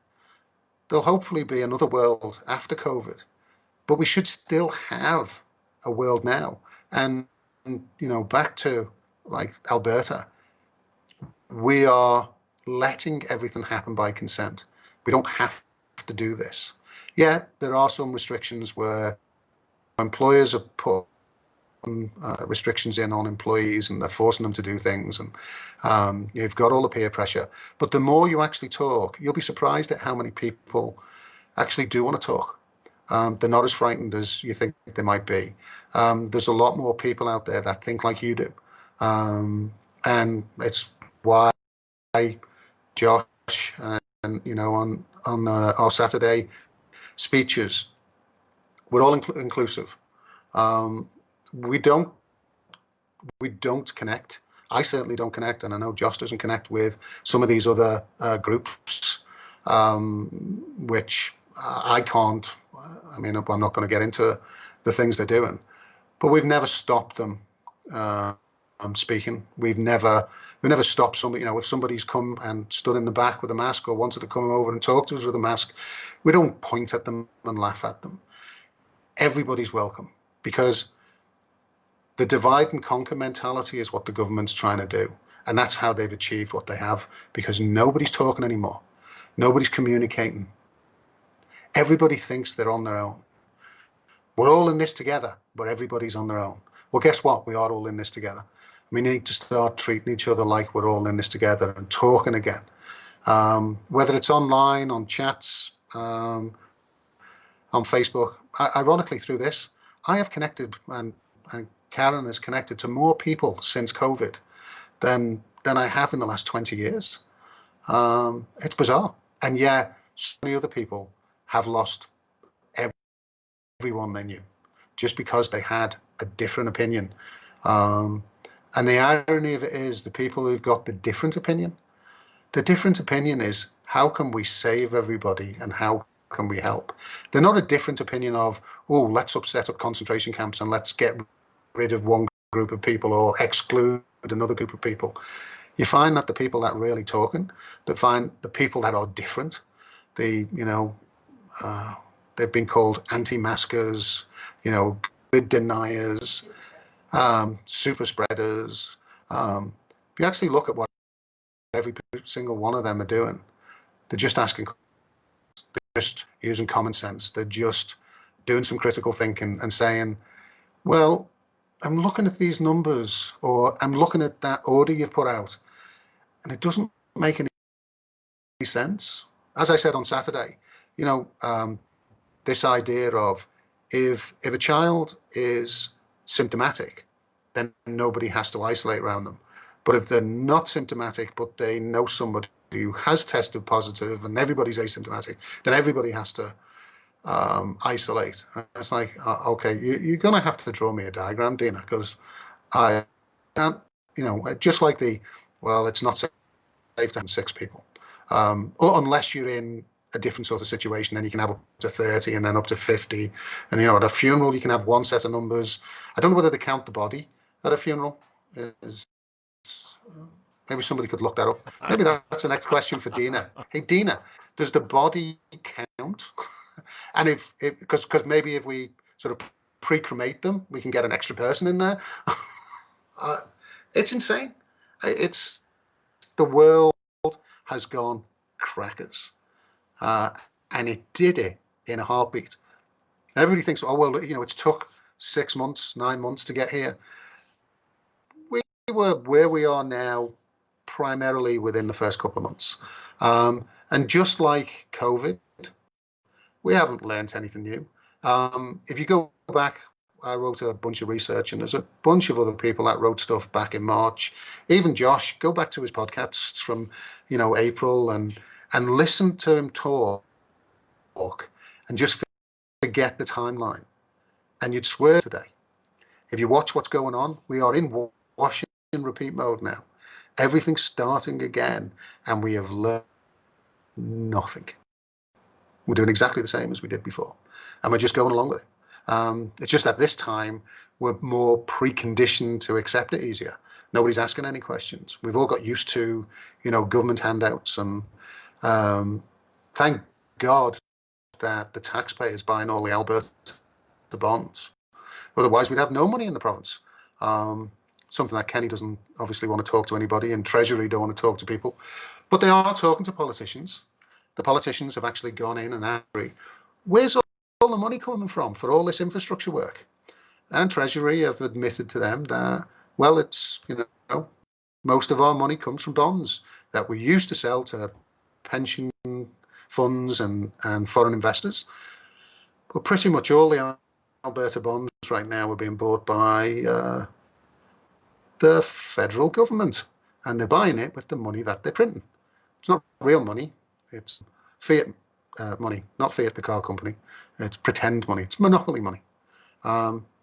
There'll hopefully be another world after COVID, but we should still have a world now. And back to like Alberta, we are letting everything happen by consent. We don't have to do this. Yeah, there are some restrictions where employers are put restrictions in on employees and they're forcing them to do things, and you've got all the peer pressure. But the more you actually talk, you'll be surprised at how many people actually do want to talk. They're not as frightened as you think they might be. There's a lot more people out there that think like you do, and it's why Josh and on our Saturday speeches, we're all inclusive. We don't connect. I certainly don't connect, and I know Josh doesn't connect with some of these other groups, which I can't. I mean, I'm not going to get into the things they're doing, but we've never stopped them speaking. We've never stopped somebody. If somebody's come and stood in the back with a mask or wanted to come over and talk to us with a mask, we don't point at them and laugh at them. everybody's welcome, because the divide and conquer mentality is what the government's trying to do. And that's how they've achieved what they have, because nobody's talking anymore. Nobody's communicating. Everybody thinks they're on their own. We're all in this together, but everybody's on their own. Well, guess what? We are all in this together. We need to start treating each other like we're all in this together and talking again. Whether it's online, on chats, on Facebook. Ironically, through this, I have connected, and Karen has connected to more people since COVID than I have in the last 20 years. It's bizarre. And yeah, so many other people have lost everyone they knew just because they had a different opinion. And the irony of it is, the people who've got the different opinion is, how can we save everybody and how can we help? They're not a different opinion of, oh, let's set up concentration camps and let's get rid of one group of people or exclude another group of people. You find that the people that are really talking, that find the people that are different, they've been called anti-maskers, good deniers, super spreaders. If you actually look at what every single one of them are doing, they're just asking, they're just using common sense. They're just doing some critical thinking and saying, well, I'm looking at these numbers, or I'm looking at that order you've put out, and it doesn't make any sense. As I said on Saturday, this idea of, if a child is symptomatic, then nobody has to isolate around them. But if they're not symptomatic, but they know somebody who has tested positive and everybody's asymptomatic, then everybody has to isolate. And it's like, okay, you're going to have to draw me a diagram, Dina, because I can't, just like it's not safe to have 6 people. Unless you're in a different sort of situation, then you can have up to 30 and then up to 50. And, at a funeral, you can have one set of numbers. I don't know whether they count the body at a funeral. Maybe somebody could look that up. Maybe that's the next question for Dina. Hey, Dina, does the body count? And because maybe if we sort of pre-cremate them, we can get an extra person in there. It's insane. The world has gone crackers. And it did it in a heartbeat. Everybody thinks, oh, well, it's took 6 months, 9 months to get here. We were where we are now primarily within the first couple of months. And just like COVID, we haven't learned anything new. If you go back, I wrote a bunch of research, and there's a bunch of other people that wrote stuff back in March. Even Josh, go back to his podcasts from, April and listen to him talk and just forget the timeline. And you'd swear today. If you watch what's going on, we are in wash and repeat mode now. Everything's starting again, and we have learned nothing. We're doing exactly the same as we did before, and we're just going along with it. It's just that this time we're more preconditioned to accept it easier. Nobody's asking any questions. We've all got used to, government handouts, and thank God that the taxpayers buying all the Alberta bonds. Otherwise, we'd have no money in the province. Something that Kenny doesn't obviously want to talk to anybody, and Treasury don't want to talk to people, but they are talking to politicians. The politicians have actually gone in and asked, where's all the money coming from for all this infrastructure work? And Treasury have admitted to them that, well, it's, most of our money comes from bonds that we used to sell to pension funds and foreign investors. But pretty much all the Alberta bonds right now are being bought by the federal government, and they're buying it with the money that they're printing. It's not real money. It's fiat money, not Fiat the car company. It's pretend money. It's monopoly money.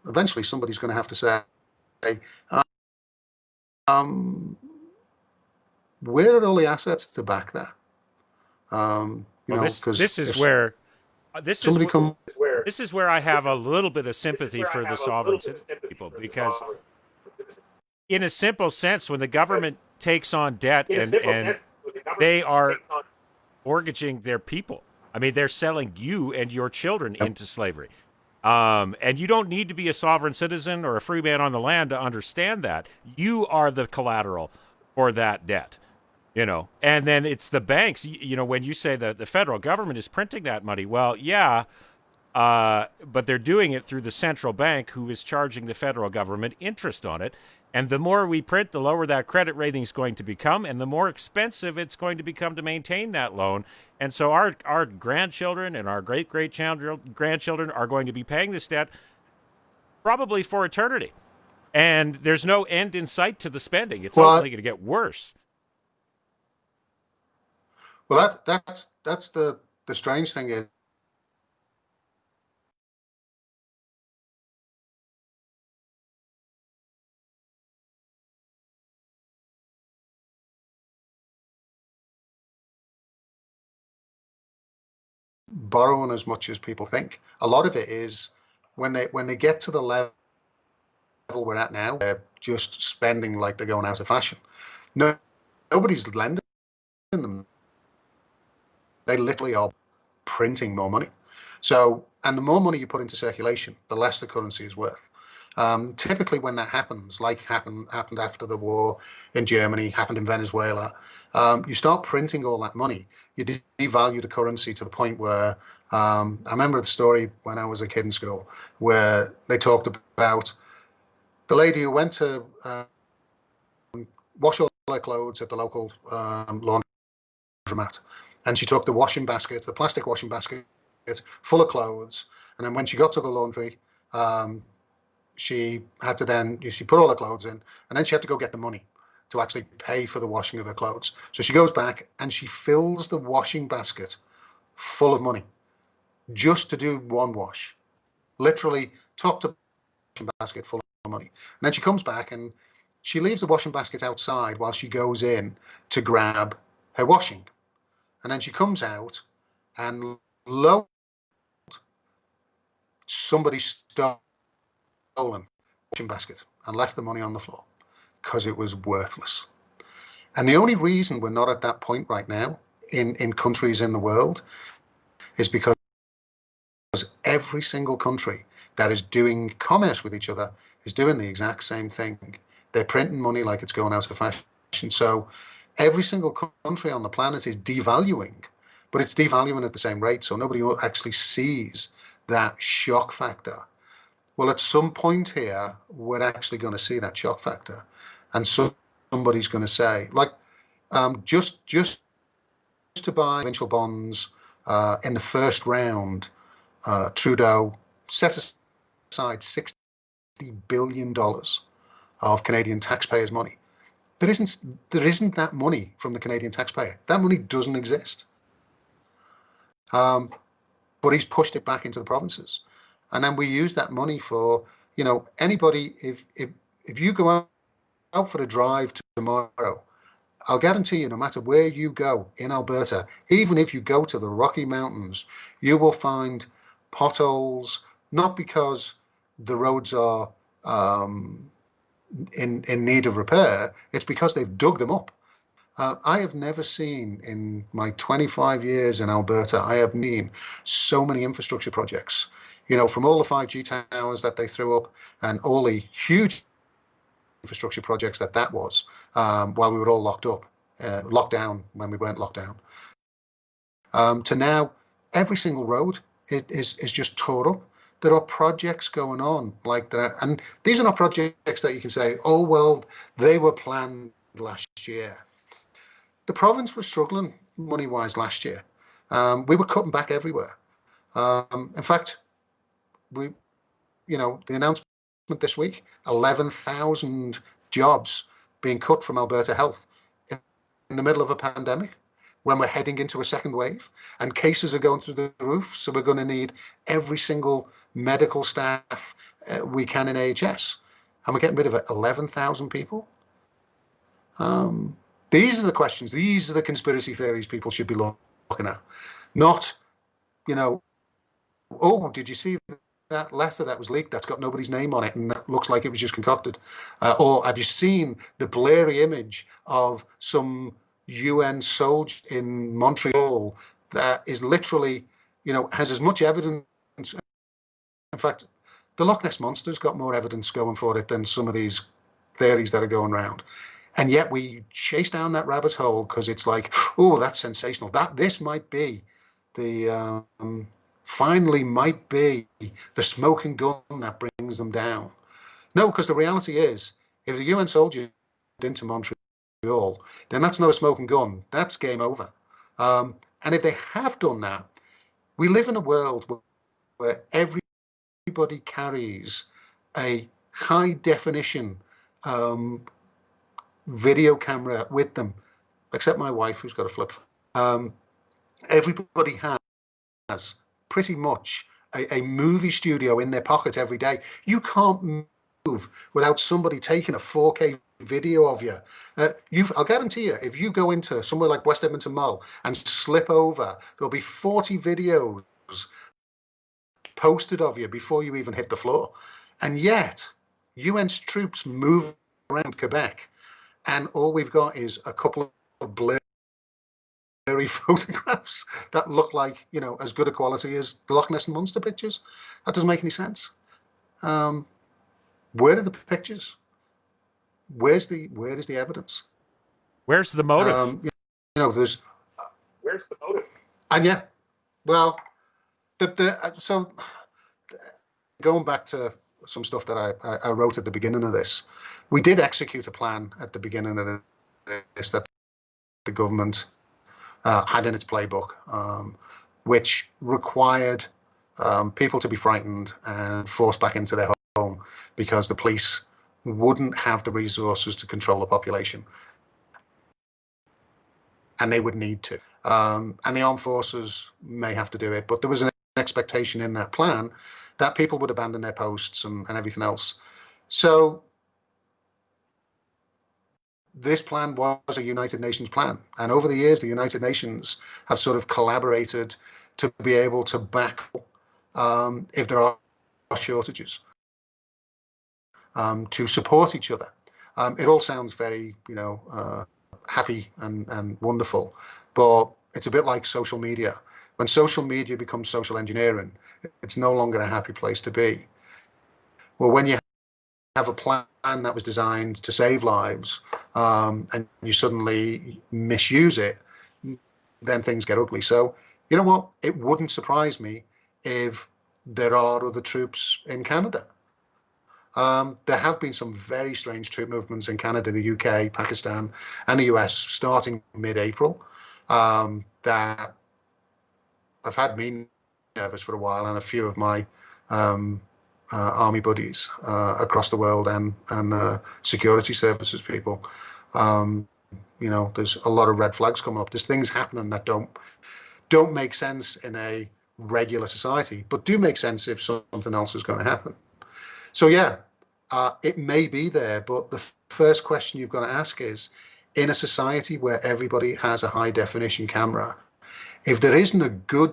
Eventually, somebody's going to have to say, where are all the assets to back that? This is where I have a little bit of sympathy for the sovereign people, because in a simple sense, when the government takes on debt and they are mortgaging their people, I mean, they're selling you and your children into slavery. And you don't need to be a sovereign citizen or a free man on the land to understand that. You are the collateral for that debt. And then it's the banks. When you say that the federal government is printing that money, well, yeah, but they're doing it through the central bank, who is charging the federal government interest on it. And the more we print, the lower that credit rating is going to become, and the more expensive it's going to become to maintain that loan. And so our grandchildren and our grandchildren are going to be paying this debt probably for eternity. And there's no end in sight to the spending. It's only going to get worse. Well, that's the strange thing is borrowing as much as people think. A lot of it is when they get to the level we're at now, they're just spending like they're going out of fashion. No, nobody's lending them. They literally are printing more money. So, and the more money you put into circulation, the less the currency is worth. Typically, when that happens, like happened after the war in Germany, happened in Venezuela, you start printing all that money. You devalue the currency to the point where I remember the story when I was a kid in school where they talked about the lady who went to wash all her clothes at the local laundromat, and she took the washing basket, the plastic washing basket, full of clothes, and then when she got to the laundry, she had to then she put all her clothes in, and then she had to go get the money to actually pay for the washing of her clothes. So she goes back and she fills the washing basket full of money just to do one wash, literally top to washing basket full of money. And then she comes back and she leaves the washing basket outside while she goes in to grab her washing. And then she comes out and lo, somebody stolen the washing basket and left the money on the floor because it was worthless. And the only reason we're not at that point right now in countries in the world is because every single country that is doing commerce with each other is doing the exact same thing. They're printing money like it's going out of fashion. So every single country on the planet is devaluing, but it's devaluing at the same rate. So nobody actually sees that shock factor. Well, at some point here, we're actually going to see that shock factor. And somebody's going to say, like, just to buy provincial bonds in the first round, Trudeau set aside $60 billion of Canadian taxpayers' money. There isn't that money from the Canadian taxpayer. That money doesn't exist. But he's pushed it back into the provinces, and then we use that money for anybody. If you go out for a drive tomorrow, I'll guarantee you, no matter where you go in Alberta, even if you go to the Rocky Mountains, you will find potholes, not because the roads are in need of repair, it's because they've dug them up. I have never seen in my 25 years in Alberta, I have seen so many infrastructure projects, from all the 5G towers that they threw up and all the huge infrastructure projects that was while we were all locked down when we weren't locked down, to now every single road is just tore up. There are projects going on like that, and these are not projects that you can say, oh well, they were planned last year. The province was struggling money-wise last year. We were cutting back everywhere. In fact, the announcement this week, 11,000 jobs being cut from Alberta Health in the middle of a pandemic when we're heading into a second wave and cases are going through the roof. So we're going to need every single medical staff we can in AHS. And we're getting rid of 11,000 people. These are the questions. These are the conspiracy theories people should be looking at. Not, oh, did you see that letter that was leaked that's got nobody's name on it and that looks like it was just concocted? Or have you seen the blurry image of some UN soldier in Montreal that is literally, has as much evidence and In fact, the Loch Ness Monster's got more evidence going for it than some of these theories that are going around. And yet we chase down that rabbit hole because it's like, oh, that's sensational. This might be the finally might be the smoking gun that brings them down. No, because the reality is, if the UN soldier into Montreal, then that's not a smoking gun. That's game over. And if they have done that, we live in a world where everybody carries a high definition video camera with them, except my wife, who's got a flip phone. Everybody has pretty much a movie studio in their pocket every day. You can't move without somebody taking a 4K video of you. I'll guarantee you, if you go into somewhere like West Edmonton Mall and slip over, there'll be 40 videos posted of you before you even hit the floor. And yet, UN troops move around Quebec, and all we've got is a couple of blurry photographs that look like, as good a quality as the Loch Ness Monster pictures. That doesn't make any sense. Where are the pictures? Where is the evidence? Where's the motive? There's. Where's the motive? And yeah, well, so going back to some stuff that I wrote at the beginning of this, we did execute a plan at the beginning of this that the government had in its playbook, which required people to be frightened and forced back into their home because the police wouldn't have the resources to control the population, and they would need to. And the armed forces may have to do it, but there was an expectation in that plan that people would abandon their posts and everything else. So this plan was a United Nations plan. And over the years, the United Nations have sort of collaborated to be able to back if there are shortages, to support each other. It all sounds very, happy and wonderful, but it's a bit like social media. When social media becomes social engineering, it's no longer a happy place to be. Well, when you have a plan that was designed to save lives, and you suddenly misuse it, then things get ugly. So, you know what? It wouldn't surprise me if there are other troops in Canada. There have been some very strange troop movements in Canada, the UK, Pakistan, and the US starting mid-April that have had me nervous for a while, and a few of my army buddies across the world and security services people. There's a lot of red flags coming up. There's things happening that don't make sense in a regular society, but do make sense if something else is going to happen. So yeah, it may be there, but the first question you've got to ask is, in a society where everybody has a high definition camera, if there isn't a good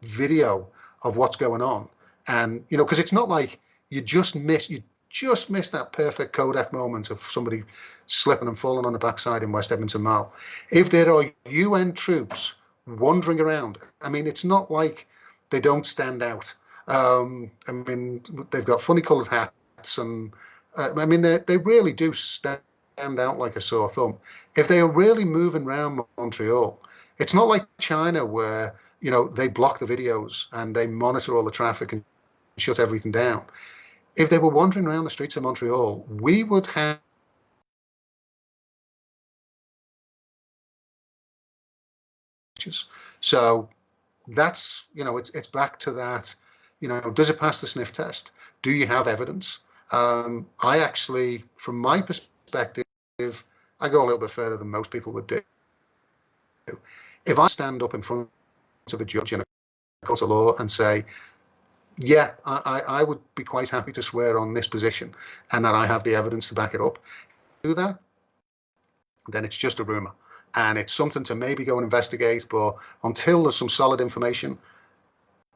video of what's going on, and because it's not like you just miss that perfect Kodak moment of somebody slipping and falling on the backside in West Edmonton Mall. If there are UN troops wandering around, I mean, it's not like they don't stand out. They've got funny coloured hats, and they really do stand out like a sore thumb. If they are really moving around Montreal, it's not like China where they block the videos and they monitor all the traffic and shut everything down. If they were wandering around the streets of Montreal, we would have so that's it's back to that. Does it pass the sniff test? Do you have evidence? I actually, from my perspective, I go a little bit further than most people would do. If I stand up in front of a judge in a court of law and say, yeah, I would be quite happy to swear on this position and that I have the evidence to back it up, do that, then it's just a rumor. And it's something to maybe go and investigate, but until there's some solid information,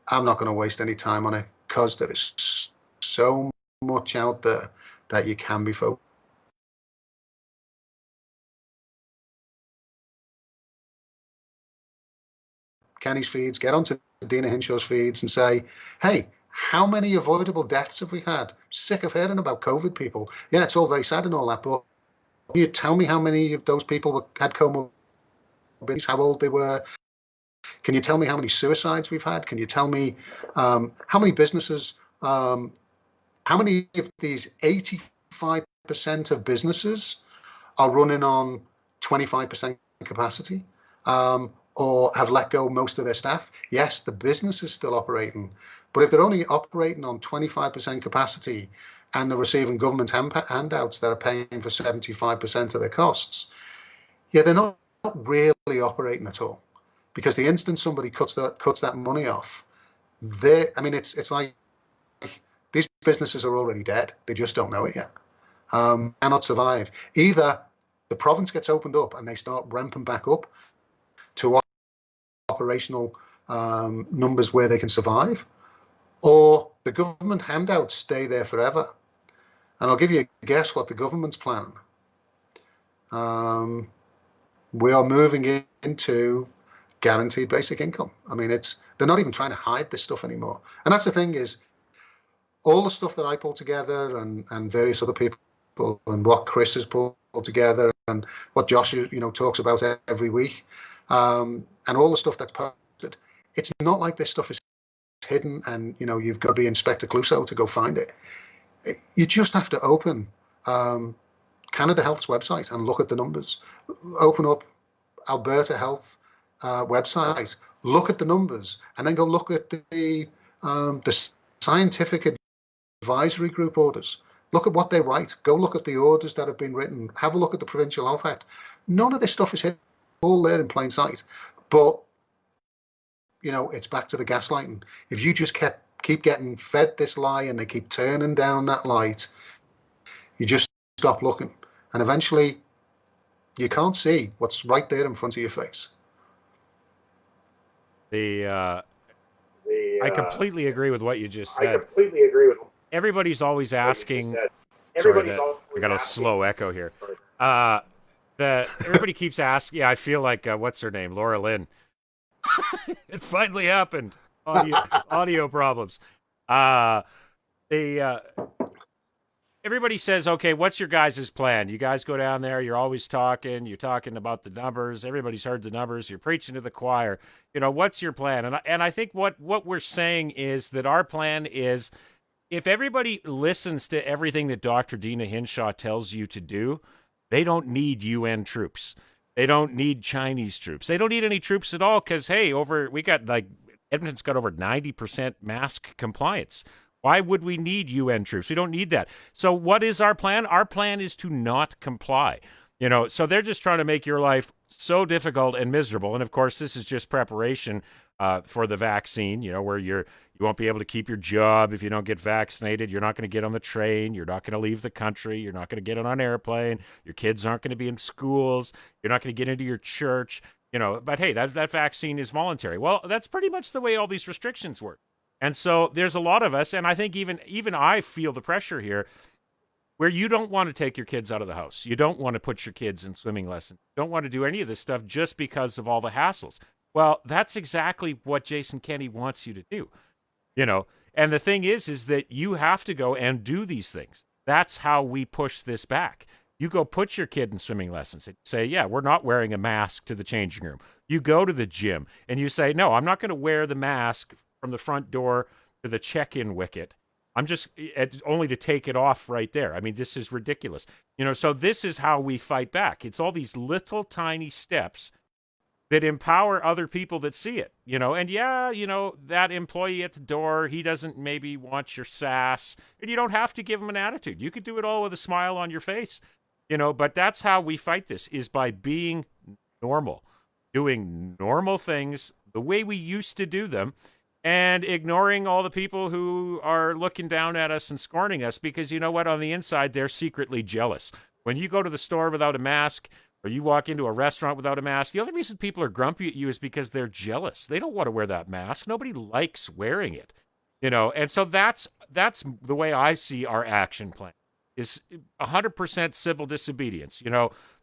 I'm not going to waste any time on it, because there is so much out there that you can be focused. Kenny's feeds, get onto Dina Hinshaw's feeds and say, hey, How many avoidable deaths have we had? Sick of hearing about COVID people. Yeah, it's all very sad and all that, but can you tell me how many of those people had comorbidities, how old they were? Can you tell me how many suicides we've had? Can you tell me how many businesses, how many of these 85% of businesses are running on 25% capacity, or have let go most of their staff? Yes, the business is still operating, but if they're only operating on 25% capacity and they're receiving government handouts that are paying for 75% of their costs, yeah, they're not really operating at all. Because the instant somebody cuts that money off, I mean, it's like these businesses are already dead. They just don't know it yet. Cannot survive. Either the province gets opened up and they start ramping back up to operational numbers where they can survive, or the government handouts stay there forever. And I'll give you a guess what the government's plan. We are moving into guaranteed basic income. I mean, they're not even trying to hide this stuff anymore. And that's the thing is, all the stuff that I pull together and various other people and what Chris has pulled together and what Josh, talks about every week, and all the stuff that's posted, it's not like this stuff is hidden and, you've got to be Inspector Clouseau to go find it. You just have to open Canada Health's website and look at the numbers. Open up Alberta Health website, look at the numbers, and then go look at the scientific advisory group orders. Look at what they write. Go look at the orders that have been written. Have a look at the Provincial Health Act. None of this stuff is hidden, all there in plain sight. But it's back to the gaslighting. If you just keep getting fed this lie and they keep turning down that light, you just stop looking, and eventually you can't see what's right there in front of your face. I completely agree with what you just said. I completely agree with Everybody's always asking. Sorry, I got a slow echo here. Everybody keeps asking. Yeah, I feel like what's her name, Laura Lynn. It finally happened. Audio problems. Everybody says, okay, what's your guys' plan? You guys go down there, you're always talking, you're talking about the numbers, everybody's heard the numbers, you're preaching to the choir. What's your plan? And I think what we're saying is that our plan is, if everybody listens to everything that Dr. Dina Hinshaw tells you to do, they don't need UN troops. They don't need Chinese troops. They don't need any troops at all because, hey, Edmonton's got over 90% mask compliance. Why would we need UN troops? We don't need that. So what is our plan? Our plan is to not comply. So they're just trying to make your life so difficult and miserable. And of course, this is just preparation for the vaccine, where you won't be able to keep your job if you don't get vaccinated. You're not going to get on the train. You're not going to leave the country. You're not going to get on an airplane. Your kids aren't going to be in schools. You're not going to get into your church. But hey, that vaccine is voluntary. Well, that's pretty much the way all these restrictions work. And so there's a lot of us, and I think even I feel the pressure here, where you don't want to take your kids out of the house. You don't want to put your kids in swimming lessons. You don't want to do any of this stuff just because of all the hassles. Well, that's exactly what Jason Kenney wants you to do. And the thing is that you have to go and do these things. That's how we push this back. You go put your kid in swimming lessons and say, yeah, we're not wearing a mask to the changing room. You go to the gym and you say, no, I'm not going to wear the mask from the front door to the check-in wicket. I'm just only to take it off right there. I mean, this is ridiculous. So this is how we fight back. It's all these little tiny steps that empower other people that see it, and that employee at the door, he doesn't maybe want your sass, and you don't have to give him an attitude. You could do it all with a smile on your face, but that's how we fight this, is by being normal, doing normal things the way we used to do them, and ignoring all the people who are looking down at us and scorning us, because you know what? On the inside, they're secretly jealous. When you go to the store without a mask, or you walk into a restaurant without a mask, the only reason people are grumpy at you is because they're jealous. They don't want to wear that mask. Nobody likes wearing it, And so that's the way I see our action plan, is 100% civil disobedience.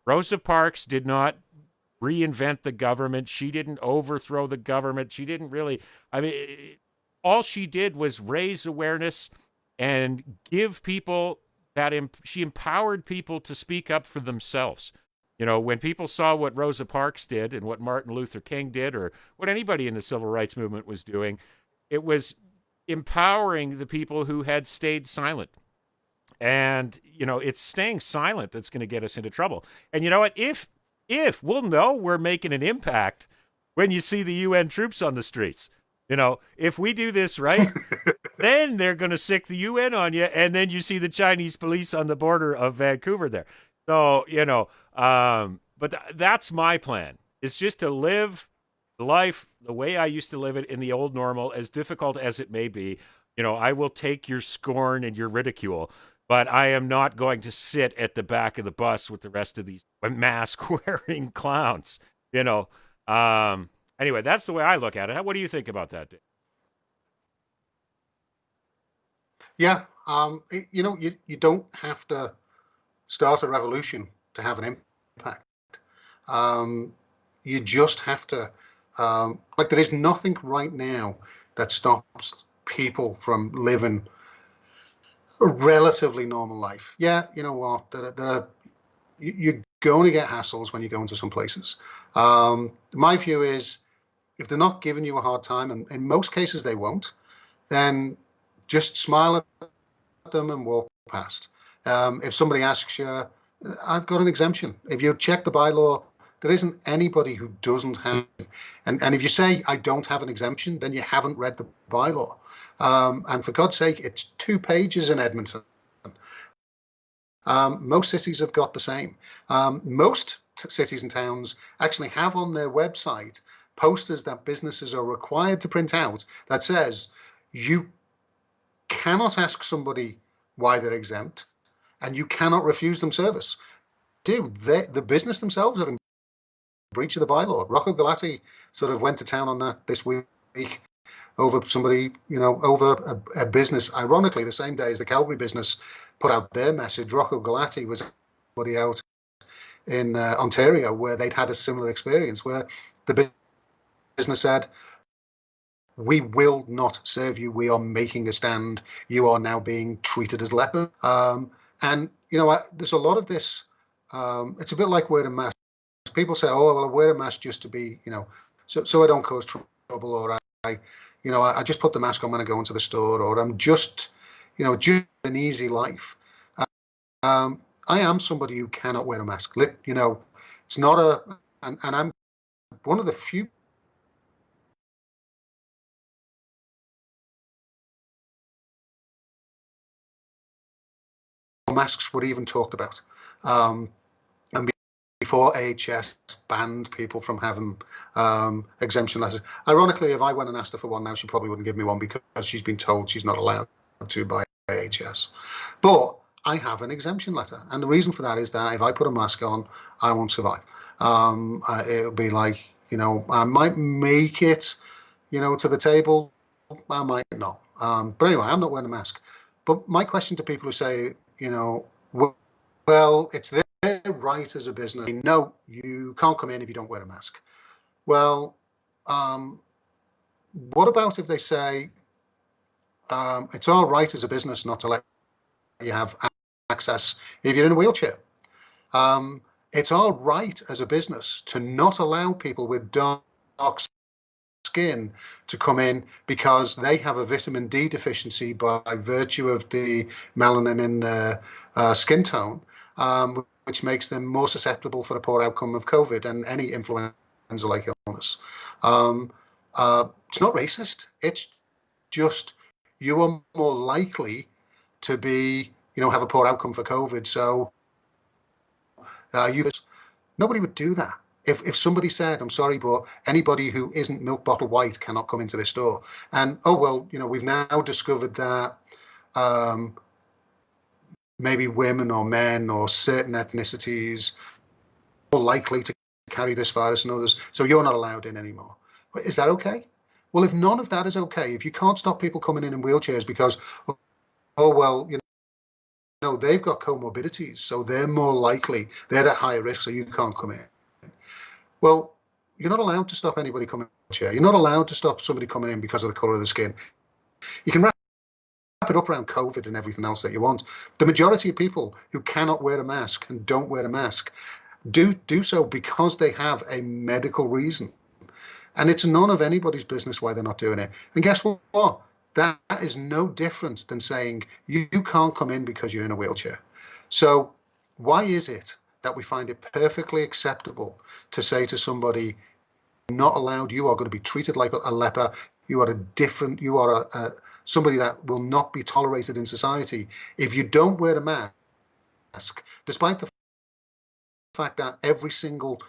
Rosa Parks did not reinvent the government. She didn't overthrow the government. She didn't really, all she did was raise awareness and give people that she empowered people to speak up for themselves. You know, when people saw what Rosa Parks did and what Martin Luther King did, or what anybody in the civil rights movement was doing, it was empowering the people who had stayed silent. And, you know, it's staying silent that's going to get us into trouble. And you know what? If we'll know we're making an impact when you see the UN troops on the streets. You know, if we do this right, then they're going to sick the UN on you, and then you see the Chinese police on the border of Vancouver there. So, you know, but that's my plan, is just to live life the way I used to live it in the old normal, as difficult as it may be. You know, I will take your scorn and your ridicule, but I am not going to sit at the back of the bus with the rest of these mask-wearing clowns, you know. Anyway, that's the way I look at it. What do you think about that, Dave? Yeah, you know, you don't have to start a revolution to have an impact. You just have to, like, there is nothing right now that stops people from living a relatively normal life. Yeah, you know what? You're going to get hassles when you go into some places. My view is, if they're not giving you a hard time, and in most cases they won't, then just smile at them and walk past. If somebody asks you, I've got an exemption. If you check the bylaw, there isn't anybody who doesn't have it. And if you say, I don't have an exemption, then you haven't read the bylaw. And for God's sake, it's 2 pages in Edmonton. Most cities have got the same. Most cities and towns actually have on their website posters that businesses are required to print out that says you cannot ask somebody why they're exempt, and you cannot refuse them service. Dude, the business themselves are in breach of the bylaw. Rocco Galati sort of went to town on that this week over somebody, you know, over a business. Ironically, the same day as the Calgary business put out their message, Rocco Galati was somebody out in Ontario where they'd had a similar experience, where the business said, we will not serve you. We are making a stand. You are now being treated as leper. And, you know, there's a lot of this. It's a bit like wearing masks. People say, oh, well, I wear a mask just to be, you know, so I don't cause trouble, or I just put the mask on when I go into the store, or I'm just, you know, just an easy life. I am somebody who cannot wear a mask. You know, it's not and I'm one of the few masks were even talked about. And before AHS banned people from having exemption letters. Ironically, if I went and asked her for one now, she probably wouldn't give me one because she's been told she's not allowed to by AHS. But I have an exemption letter. And the reason for that is that if I put a mask on, I won't survive. It'll be like, you know, I might make it, you know, to the table. I might not. But anyway, I'm not wearing a mask. But my question to people who say, you know, well, it's their right as a business. No, you can't come in if you don't wear a mask. Well, what about if they say it's all right as a business not to let you have access if you're in a wheelchair? It's all right as a business to not allow people with dark skin to come in because they have a vitamin D deficiency by virtue of the melanin in their skin tone, which makes them more susceptible for a poor outcome of COVID and any influenza-like illness. It's not racist. It's just you are more likely to be, you know, have a poor outcome for COVID. So nobody would do that. If somebody said, I'm sorry, but anybody who isn't milk bottle white cannot come into this store. And, oh, well, you know, we've now discovered that maybe women or men or certain ethnicities are more likely to carry this virus than others, so you're not allowed in anymore. Is that okay? Well, if none of that is okay, if you can't stop people coming in wheelchairs because, oh, well, you know, they've got comorbidities, so they're more likely, they're at higher risk, so you can't come in. Well, you're not allowed to stop anybody coming in a chair. You're not allowed to stop somebody coming in because of the color of the skin. You can wrap it up around COVID and everything else that you want. The majority of people who cannot wear a mask and don't wear a mask do so because they have a medical reason. And it's none of anybody's business why they're not doing it. And guess what? That is no different than saying you can't come in because you're in a wheelchair. So why is it that we find it perfectly acceptable to say to somebody, not allowed, you are going to be treated like a leper, you are somebody that will not be tolerated in society if you don't wear a mask, despite the fact that every single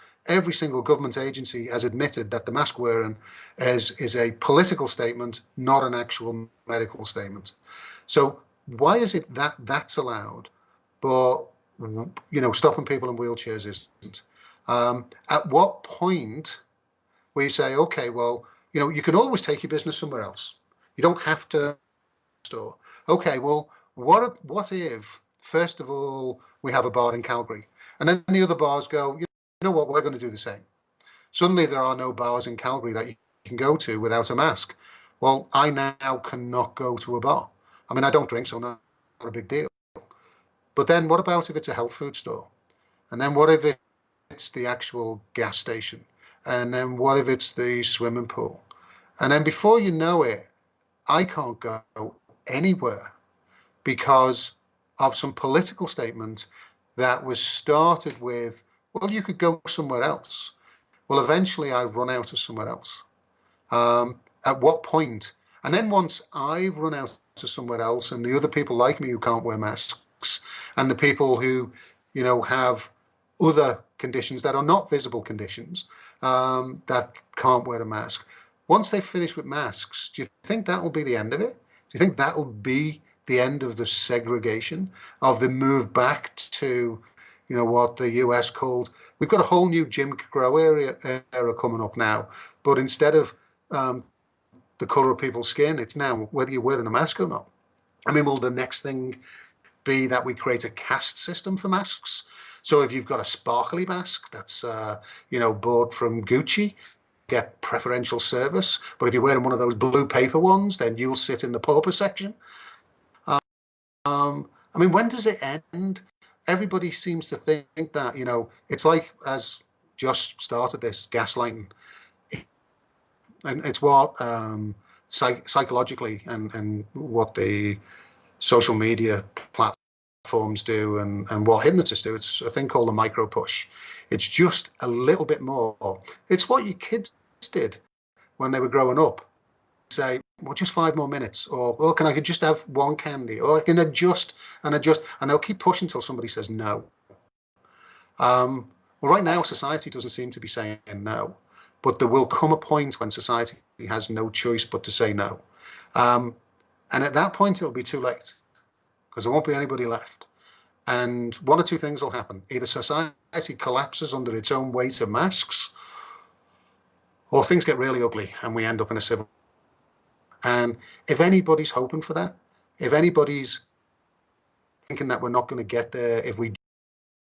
government agency has admitted that the mask wearing is a political statement, not an actual medical statement. So why is it that that's allowed, but stopping people in wheelchairs isn't? At what point where you say, okay, well, you can always take your business somewhere else. You don't have to store. Okay, well, what if first of all we have a bar in Calgary, and then the other bars go, you know what, we're going to do the same. Suddenly there are no bars in Calgary that you can go to without a mask. Well, I now cannot go to a bar. I mean, I don't drink, so not a big deal. But then what about if it's a health food store? And then what if it's the actual gas station? And then what if it's the swimming pool? And then before you know it, I can't go anywhere because of some political statement that was started with, well, you could go somewhere else. Well, eventually I run out of somewhere else. At what point? And then once I've run out to somewhere else and the other people like me who can't wear masks and the people who, have other conditions that are not visible conditions that can't wear a mask, once they finish with masks, do you think that will be the end of it? Do you think that will be the end of the segregation, of the move back to, what the US called, we've got a whole new Jim Crow era coming up now, but instead of the color of people's skin, it's now whether you're wearing a mask or not. I mean, will the next thing be that we create a caste system for masks? So if you've got a sparkly mask that's, bought from Gucci, get preferential service. But if you're wearing one of those blue paper ones, then you'll sit in the pauper section. I mean, when does it end? Everybody seems to think that, it's like, as Josh started this, gaslighting. And it's what psychologically and what the social media platforms do and what hypnotists do. It's a thing called a micro push. It's just a little bit more. It's what your kids did when they were growing up. Say, well, just 5 more minutes, or oh, can I just have one candy, or I can adjust, and they'll keep pushing until somebody says no. Well, right now society doesn't seem to be saying no, but there will come a point when society has no choice but to say no, and at that point it'll be too late because there won't be anybody left. And one or two things will happen: either society collapses under its own weight of masks, or things get really ugly and we end up in a civil. And if anybody's hoping for that, if anybody's thinking that we're not going to get there if we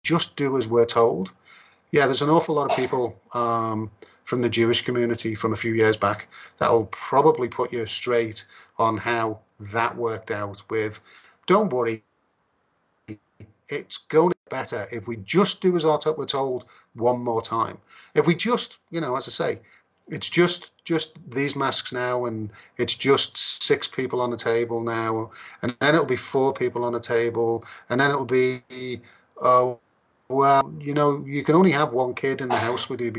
just do as we're told, yeah, there's an awful lot of people from the Jewish community from a few years back that will probably put you straight on how that worked out with, don't worry, it's going to get better if we just do as we're told one more time. If we just, as I say, it's just these masks now, and it's just 6 people on the table now, and then it'll be 4 people on the table, and then it'll be, oh, well, you can only have 1 kid in the house with you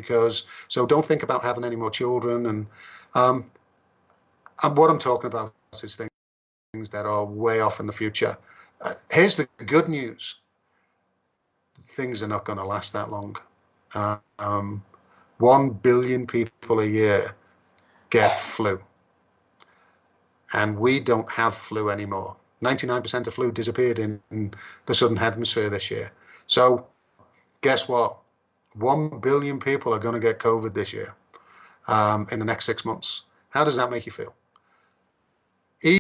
so don't think about having any more children. And what I'm talking about is things that are way off in the future. Here's the good news. Things are not going to last that long. 1 billion people a year get flu. And we don't have flu anymore. 99% of flu disappeared in the Southern Hemisphere this year. So guess what? 1 billion people are going to get COVID this year in the next 6 months. How does that make you feel?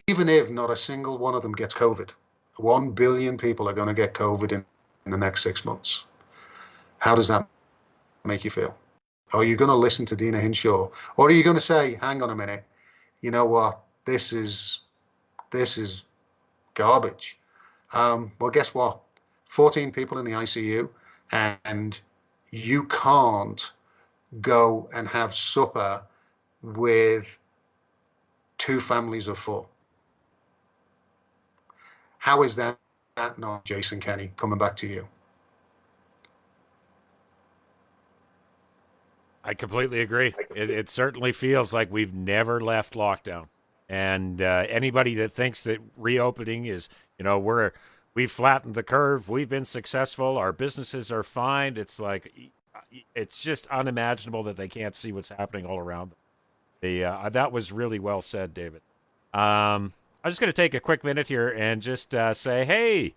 Even if not a single one of them gets COVID, 1 billion people are going to get COVID in the next 6 months. How does that make you feel? Are you going to listen to Dina Hinshaw? Or are you going to say, hang on a minute, you know what? This is this is garbage. Well, guess what? 14 people in the ICU, and you can't go and have supper with 2 families of 4. How is that not Jason Kenney? Coming back to you. I completely agree. It certainly feels like we've never left lockdown. And anybody that thinks that reopening is, we've flattened the curve, we've been successful, our businesses are fine. It's like, it's just unimaginable that they can't see what's happening all around them. That was really well said, David. I'm just going to take a quick minute here and just say, hey,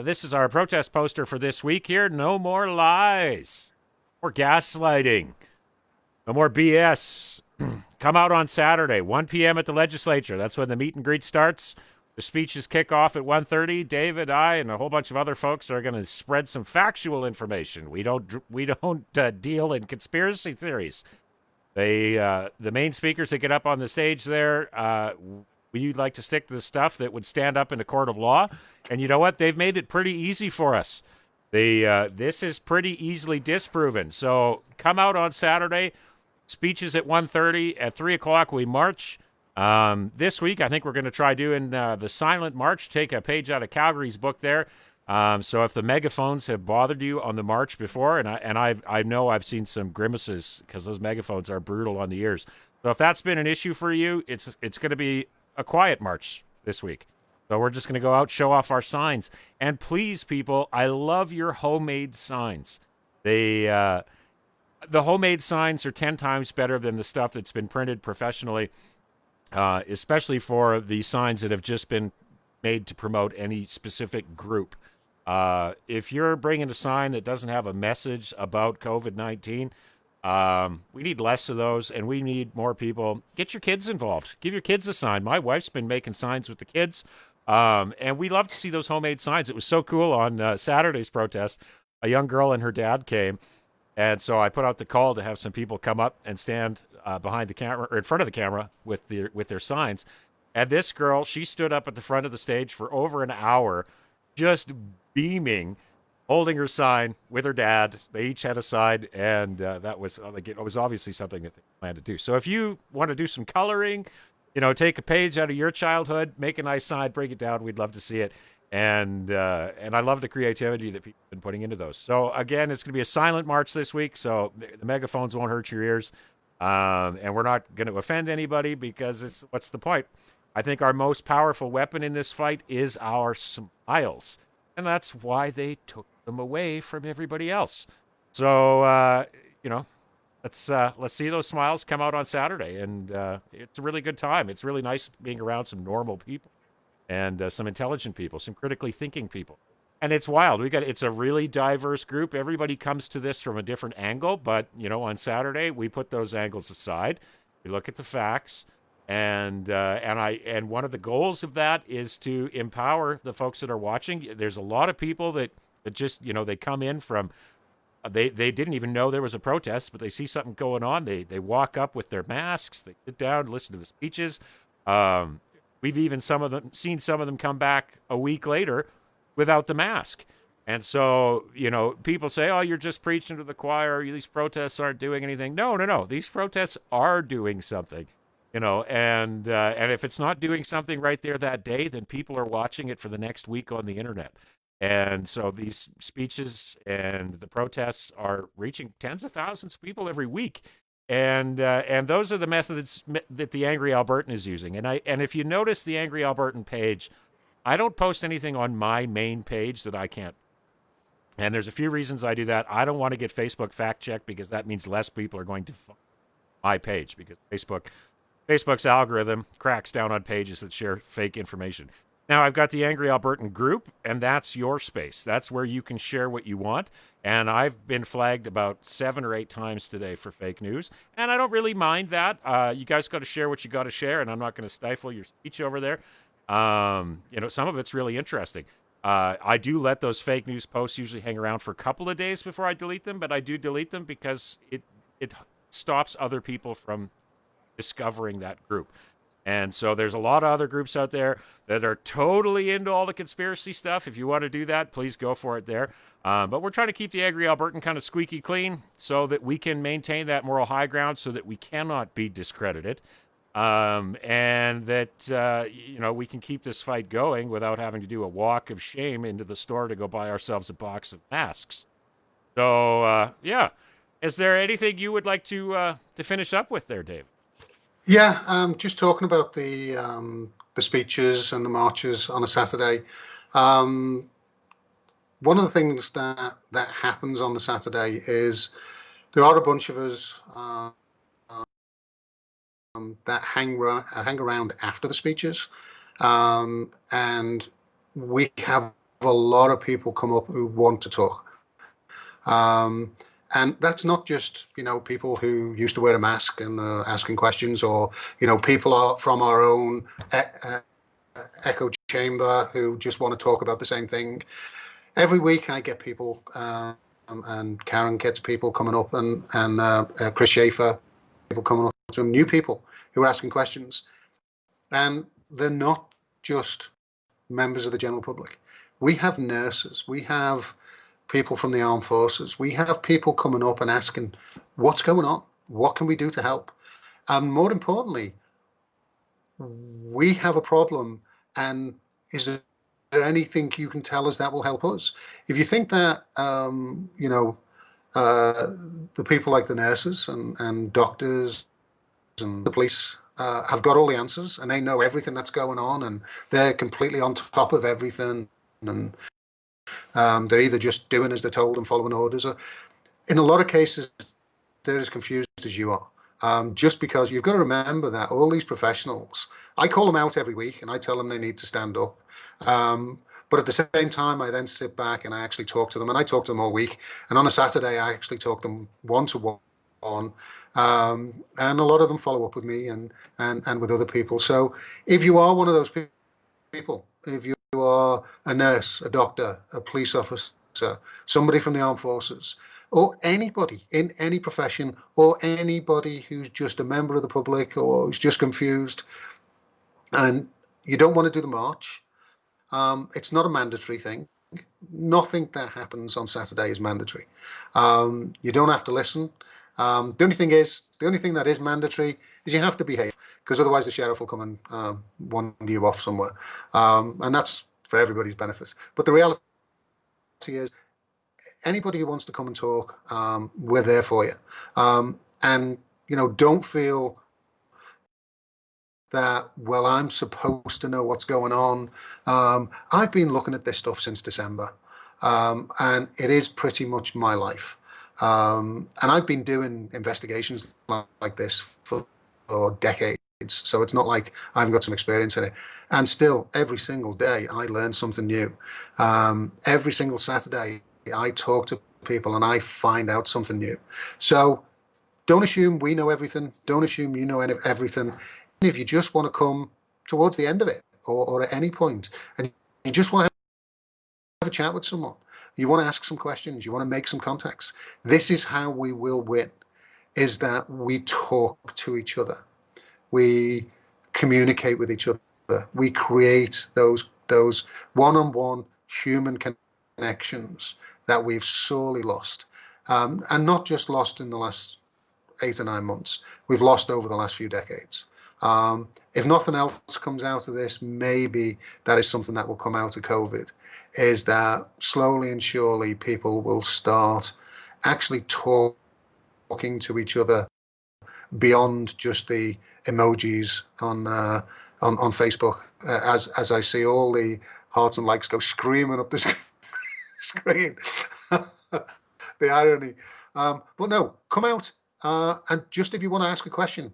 this is our protest poster for this week here. No more lies. More gaslighting. No more BS. Come out on Saturday, 1 p.m. at the legislature. That's when the meet and greet starts. The speeches kick off at 1:30. David, I, and a whole bunch of other folks are going to spread some factual information. We don't deal in conspiracy theories. The main speakers that get up on the stage there, we'd like to stick to the stuff that would stand up in a court of law. And you know what? They've made it pretty easy for us. This is pretty easily disproven. So come out on Saturday. Speeches at 1:30. At 3 o'clock, we march. This week, I think we're going to try doing the silent march. Take a page out of Calgary's book there. So if the megaphones have bothered you on the march before, and I know I've seen some grimaces because those megaphones are brutal on the ears. So if that's been an issue for you, it's going to be a quiet march this week. So we're just going to go out, show off our signs. And please, people, I love your homemade signs. The homemade signs are 10 times better than the stuff that's been printed professionally, especially for the signs that have just been made to promote any specific group. If you're bringing a sign that doesn't have a message about COVID-19, we need less of those, and we need more people. Get your kids involved. Give your kids a sign. My wife's been making signs with the kids. And we love to see those homemade signs. It was so cool on Saturday's protest. A young girl and her dad came, and so I put out the call to have some people come up and stand behind the camera or in front of the camera with their signs. And this girl, she stood up at the front of the stage for over an hour, just beaming, holding her sign with her dad. They each had a sign, and that was it was obviously something that they planned to do. So if you want to do some coloring, take a page out of your childhood, make a nice sign, break it down. We'd love to see it. And I love the creativity that people have been putting into those. So, again, it's going to be a silent march this week, so the megaphones won't hurt your ears. And we're not going to offend anybody because what's the point? I think our most powerful weapon in this fight is our smiles. And that's why they took them away from everybody else. So, let's see those smiles come out on Saturday, and it's a really good time. It's really nice being around some normal people and some intelligent people, some critically thinking people. And it's wild. It's a really diverse group. Everybody comes to this from a different angle, but on Saturday we put those angles aside. We look at the facts, and one of the goals of that is to empower the folks that are watching. There's a lot of people that just they come in from. They didn't even know there was a protest, but they see something going on. They walk up with their masks. They sit down, listen to the speeches. We've even seen some of them come back a week later without the mask. And so, people say, oh, you're just preaching to the choir. These protests aren't doing anything. No. These protests are doing something, and if it's not doing something right there that day, then people are watching it for the next week on the internet. And so these speeches and the protests are reaching tens of thousands of people every week. And those are the methods that the Angry Albertan is using. And if you notice the Angry Albertan page, I don't post anything on my main page that I can't. And there's a few reasons I do that. I don't want to get Facebook fact-checked because that means less people are going to find my page because Facebook's algorithm cracks down on pages that share fake information. Now, I've got the Angry Albertan group, and that's your space. That's where you can share what you want. And I've been flagged about 7 or 8 times today for fake news, and I don't really mind that. You guys got to share what you got to share, and I'm not going to stifle your speech over there. Some of it's really interesting. I do let those fake news posts usually hang around for a couple of days before I delete them, but I do delete them because it stops other people from discovering that group. And so there's a lot of other groups out there that are totally into all the conspiracy stuff. If you want to do that, please go for it there. But we're trying to keep the Agri Albertan kind of squeaky clean so that we can maintain that moral high ground so that we cannot be discredited. And that, we can keep this fight going without having to do a walk of shame into the store to go buy ourselves a box of masks. So, yeah. Is there anything you would like to finish up with there, Dave? Yeah, just talking about the speeches and the marches on a Saturday. One of the things that happens on the Saturday is there are a bunch of us that hang around after the speeches, and we have a lot of people come up who want to talk. And that's not just, people who used to wear a mask and asking questions, or, people are from our own echo chamber who just want to talk about the same thing. Every week I get people, and Karen gets people coming up, and Chris Schaefer, people coming up to new people who are asking questions. And they're not just members of the general public. We have nurses, we have people from the armed forces, we have people coming up and asking, what's going on? What can we do to help? And more importantly, we have a problem, and is there anything you can tell us that will help us? If you think that, the people like the nurses and doctors and the police have got all the answers and they know everything that's going on and they're completely on top of everything, and they're either just doing as they're told and following orders, or in a lot of cases they're as confused as you are. Just because you've got to remember that all these professionals, I call them out every week and I tell them they need to stand up. But at the same time, I then sit back and I actually talk to them, and I talk to them all week. And on a Saturday, I actually talk to them one-to-one. And a lot of them follow up with me and with other people. So if you are one of those people, if you are a nurse, a doctor, a police officer, somebody from the armed forces, or anybody in any profession, or anybody who's just a member of the public or who's just confused, and you don't want to do the march, it's not a mandatory thing. Nothing that happens on Saturday is mandatory. You don't have to listen. The only thing that is mandatory is you have to behave, because otherwise the sheriff will come and wander you off somewhere, and that's for everybody's benefit. But the reality is, anybody who wants to come and talk, we're there for you. And don't feel that, well, I'm supposed to know what's going on. I've been looking at this stuff since December, and it is pretty much my life. And I've been doing investigations like this for decades, so it's not like I haven't got some experience in it. And still, every single day, I learn something new. Every single Saturday, I talk to people and I find out something new. So don't assume we know everything. Don't assume you know everything. And if you just want to come towards the end of it, or at any point, and you just want to have a chat with someone, you want to ask some questions, you want to make some contacts, this is how we will win, is that we talk to each other. We communicate with each other. We create those one-on-one human connections that we've sorely lost, and not just lost in the last 8 or 9 months. We've lost over the last few decades. If nothing else comes out of this, maybe that is something that will come out of COVID, is that slowly and surely people will start actually talking to each other beyond just the emojis on Facebook, as I see all the hearts and likes go screaming up the screen. The irony. But no, come out, and just if you want to ask a question,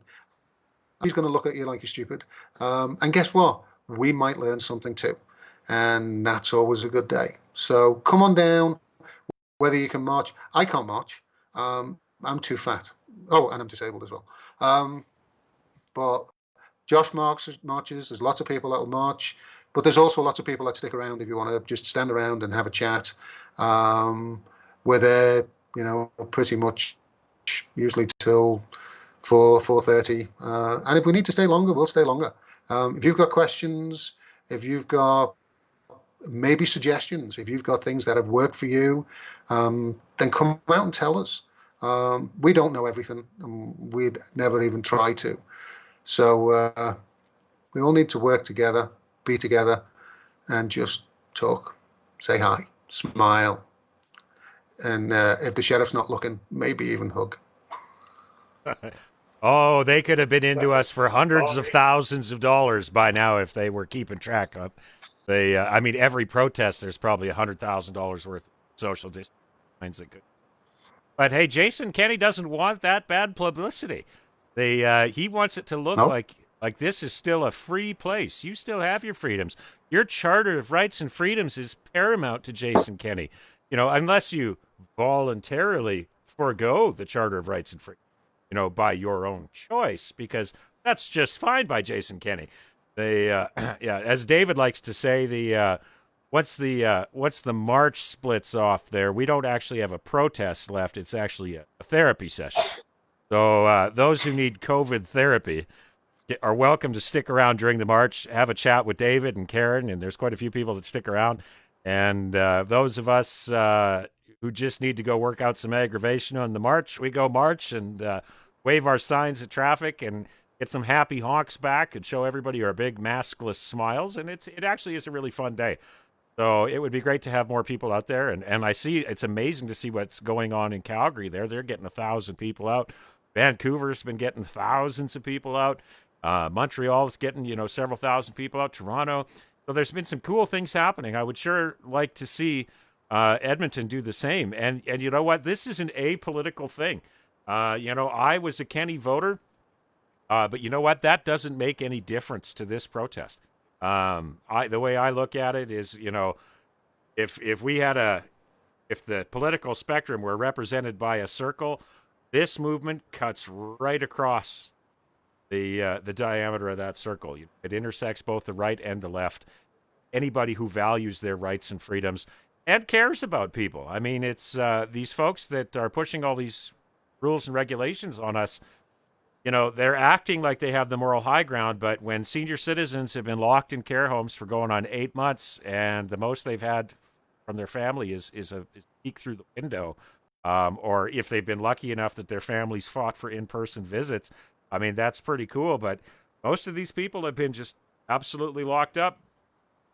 he's going to look at you like you're stupid. And guess what? We might learn something too. And that's always a good day. So come on down, whether you can march. I can't march. I'm too fat. Oh, and I'm disabled as well. But Josh marches. There's lots of people that will march. But there's also lots of people that stick around if you want to just stand around and have a chat. We're there, pretty much usually till for 4:30. And if we need to stay longer, we'll stay longer. If you've got questions, if you've got maybe suggestions, if you've got things that have worked for you, then come out and tell us. We don't know everything, and we'd never even try to. So we all need to work together, be together, and just talk, say hi, smile, and if the sheriff's not looking, maybe even hug. Oh, they could have been into us for hundreds of thousands of dollars by now if they were keeping track of. They, I mean, every protest there's probably $100,000 worth of social distance signs that could. But hey, Jason Kenney doesn't want that bad publicity. He wants it to look No, like this is still a free place. You still have your freedoms. Your Charter of Rights and Freedoms is paramount to Jason Kenney. You know, unless you voluntarily forego the Charter of Rights and Freedoms, you know, by your own choice, because that's just fine by Jason Kenney. They, yeah, as David likes to say, once the march splits off there, we don't actually have a protest left. It's actually a therapy session. So those who need COVID therapy are welcome to stick around during the march, have a chat with David and Karen, and there's quite a few people that stick around. And those of us who just need to go work out some aggravation on the march, we go march and wave our signs at traffic and get some happy honks back and show everybody our big maskless smiles. And it actually is a really fun day. So it would be great to have more people out there. And I see it's amazing to see what's going on in Calgary there. They're getting 1,000 people out. Vancouver's been getting thousands of people out. Montreal's getting, you know, several thousand people out. Toronto. So there's been some cool things happening. I would sure like to see Edmonton do the same. And you know what? This is an apolitical thing. You know, I was a Kenney voter, but you know what? That doesn't make any difference to this protest. The way I look at it is, you know, if the political spectrum were represented by a circle, this movement cuts right across the diameter of that circle. It intersects both the right and the left. Anybody who values their rights and freedoms and cares about people. I mean, it's these folks that are pushing all these rules and regulations on us. You know, they're acting like they have the moral high ground, but when senior citizens have been locked in care homes for going on 8 months, and the most they've had from their family is a peek through the window, or if they've been lucky enough that their families fought for in-person visits, I mean, that's pretty cool. But most of these people have been just absolutely locked up.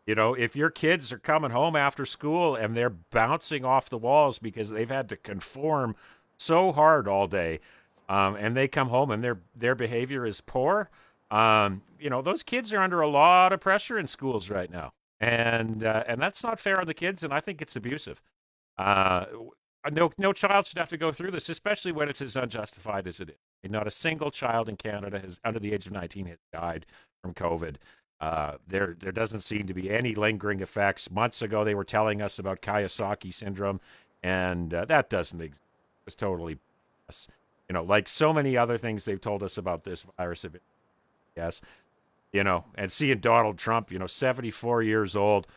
You know, if your kids are coming home after school and they're bouncing off the walls because they've had to conform so hard all day, and they come home and their behavior is poor, you know, those kids are under a lot of pressure in schools right now, and that's not fair on the kids, and I think it's abusive. No child should have to go through this, especially when it's as unjustified as it is. I mean, not a single child in Canada has, under the age of 19, has died from COVID. There doesn't seem to be any lingering effects. Months ago, they were telling us about Kawasaki syndrome, and that doesn't exist. It's totally, you know, like so many other things they've told us about this virus. Yes, you know, and seeing Donald Trump, you know, 74 years old,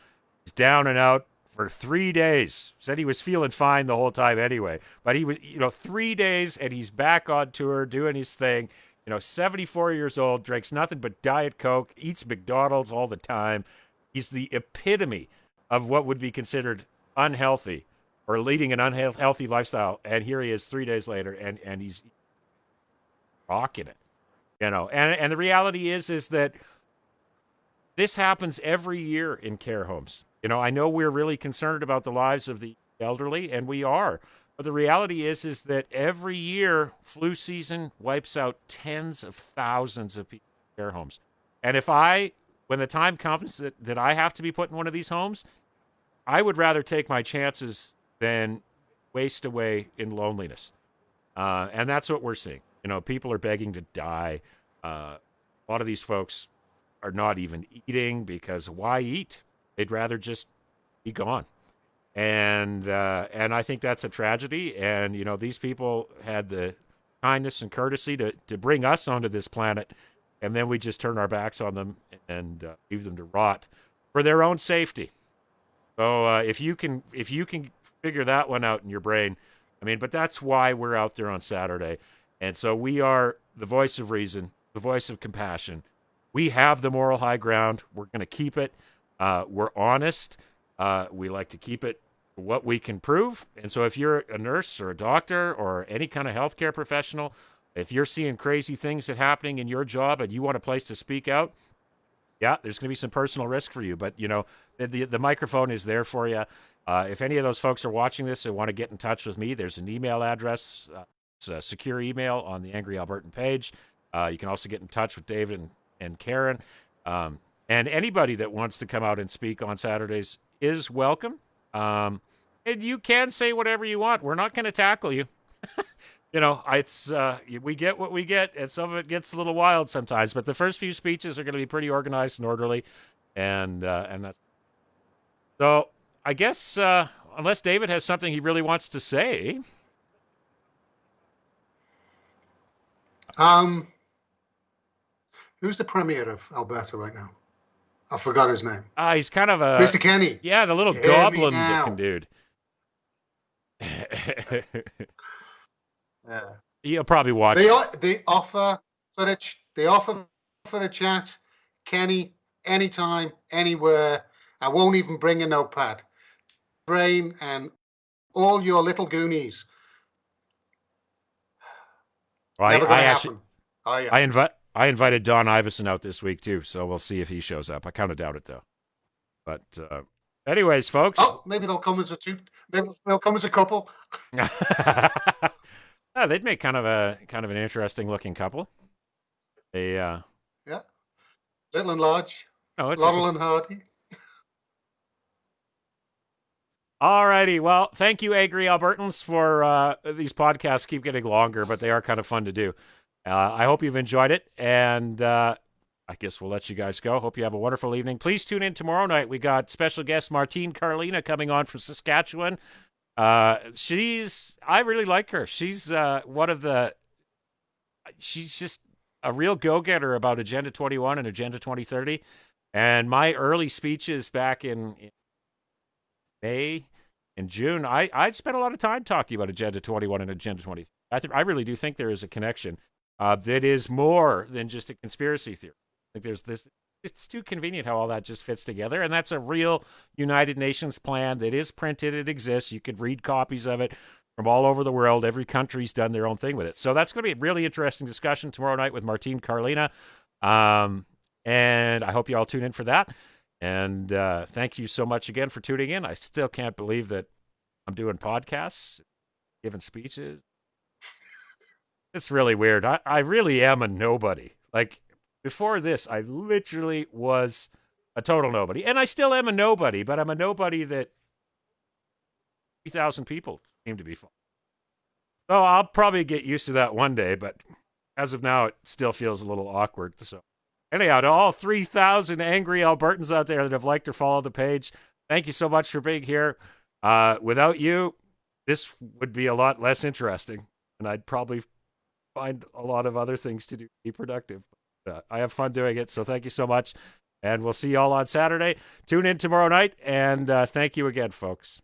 he's down and out for 3 days. Said he was feeling fine the whole time anyway, but he was, you know, 3 days and he's back on tour doing his thing. You know, 74 years old, drinks nothing but Diet Coke, eats McDonald's all the time. He's the epitome of what would be considered unhealthy or leading an unhealthy lifestyle. And here he is 3 days later, and he's rocking it, you know. And the reality is that this happens every year in care homes. You know, I know we're really concerned about the lives of the elderly, and we are. But the reality is that every year, flu season wipes out tens of thousands of people in care homes. And when the time comes that I have to be put in one of these homes, I would rather take my chances than waste away in loneliness. And that's what we're seeing. You know, people are begging to die. A lot of these folks are not even eating because why eat? They'd rather just be gone. And I think that's a tragedy. And, you know, these people had the kindness and courtesy to bring us onto this planet, and then we just turn our backs on them and leave them to rot for their own safety. So if you can figure that one out in your brain, I mean, but that's why we're out there on Saturday. And so we are the voice of reason, the voice of compassion. We have the moral high ground. We're going to keep it. We're honest. We like to keep it what we can prove. And so if you're a nurse or a doctor or any kind of healthcare professional, if you're seeing crazy things that are happening in your job and you want a place to speak out, yeah, there's going to be some personal risk for you. But, you know, the microphone is there for you. If any of those folks are watching this and want to get in touch with me, there's an email address. It's a secure email on the Angry Albertan page. You can also get in touch with David and Karen. And anybody that wants to come out and speak on Saturdays is welcome. And you can say whatever you want. We're not going to tackle you. You know, it's we get what we get, and some of it gets a little wild sometimes. But the first few speeches are going to be pretty organized and orderly, and that's so. I guess unless David has something he really wants to say. Who's the premier of Alberta right now? I forgot his name. He's kind of a Mr. Kenny. Yeah, the little goblin-looking dude. Yeah. You'll probably watch. They offer for a chat, Kenny, anytime, anywhere. I won't even bring a notepad. Brain and all your little goonies. Well, Never gonna actually, happen. I invited Don Iveson out this week too, so we'll see if he shows up. I kind of doubt it though. But anyways, folks. Oh, maybe they'll come as a two. Maybe they'll come as a couple. Yeah, they'd make kind of an interesting looking couple. They yeah, little and large. No, it's Laurel and Hardy. All righty. Well, thank you, Angry Albertans, for these podcasts keep getting longer, but they are kind of fun to do. I hope you've enjoyed it, and I guess we'll let you guys go. Hope you have a wonderful evening. Please tune in tomorrow night. We got special guest Martine Carlina coming on from Saskatchewan. I really like her. She's she's just a real go-getter about Agenda 21 and Agenda 2030. And my early speeches back in May and June, I spent a lot of time talking about Agenda 21 and Agenda 20. I really do think there is a connection that is more than just a conspiracy theory. I think there's this. It's too convenient how all that just fits together, and that's a real United Nations plan that is printed. It exists. You could read copies of it from all over the world. Every country's done their own thing with it. So that's going to be a really interesting discussion tomorrow night with Martine Carlina, and I hope you all tune in for that. And thank you so much again for tuning in. I still can't believe that I'm doing podcasts, giving speeches. It's really weird. I really am a nobody. Like, before this, I literally was a total nobody. And I still am a nobody, but I'm a nobody that 3,000 people seem to be following. So I'll probably get used to that one day, but as of now, it still feels a little awkward. So anyhow, to all 3,000 angry Albertans out there that have liked or followed the page, thank you so much for being here. Without you, this would be a lot less interesting, and I'd probably find a lot of other things to do to be productive. I have fun doing it, so thank you so much, and we'll see you all on Saturday. Tune in tomorrow night, and thank you again, folks.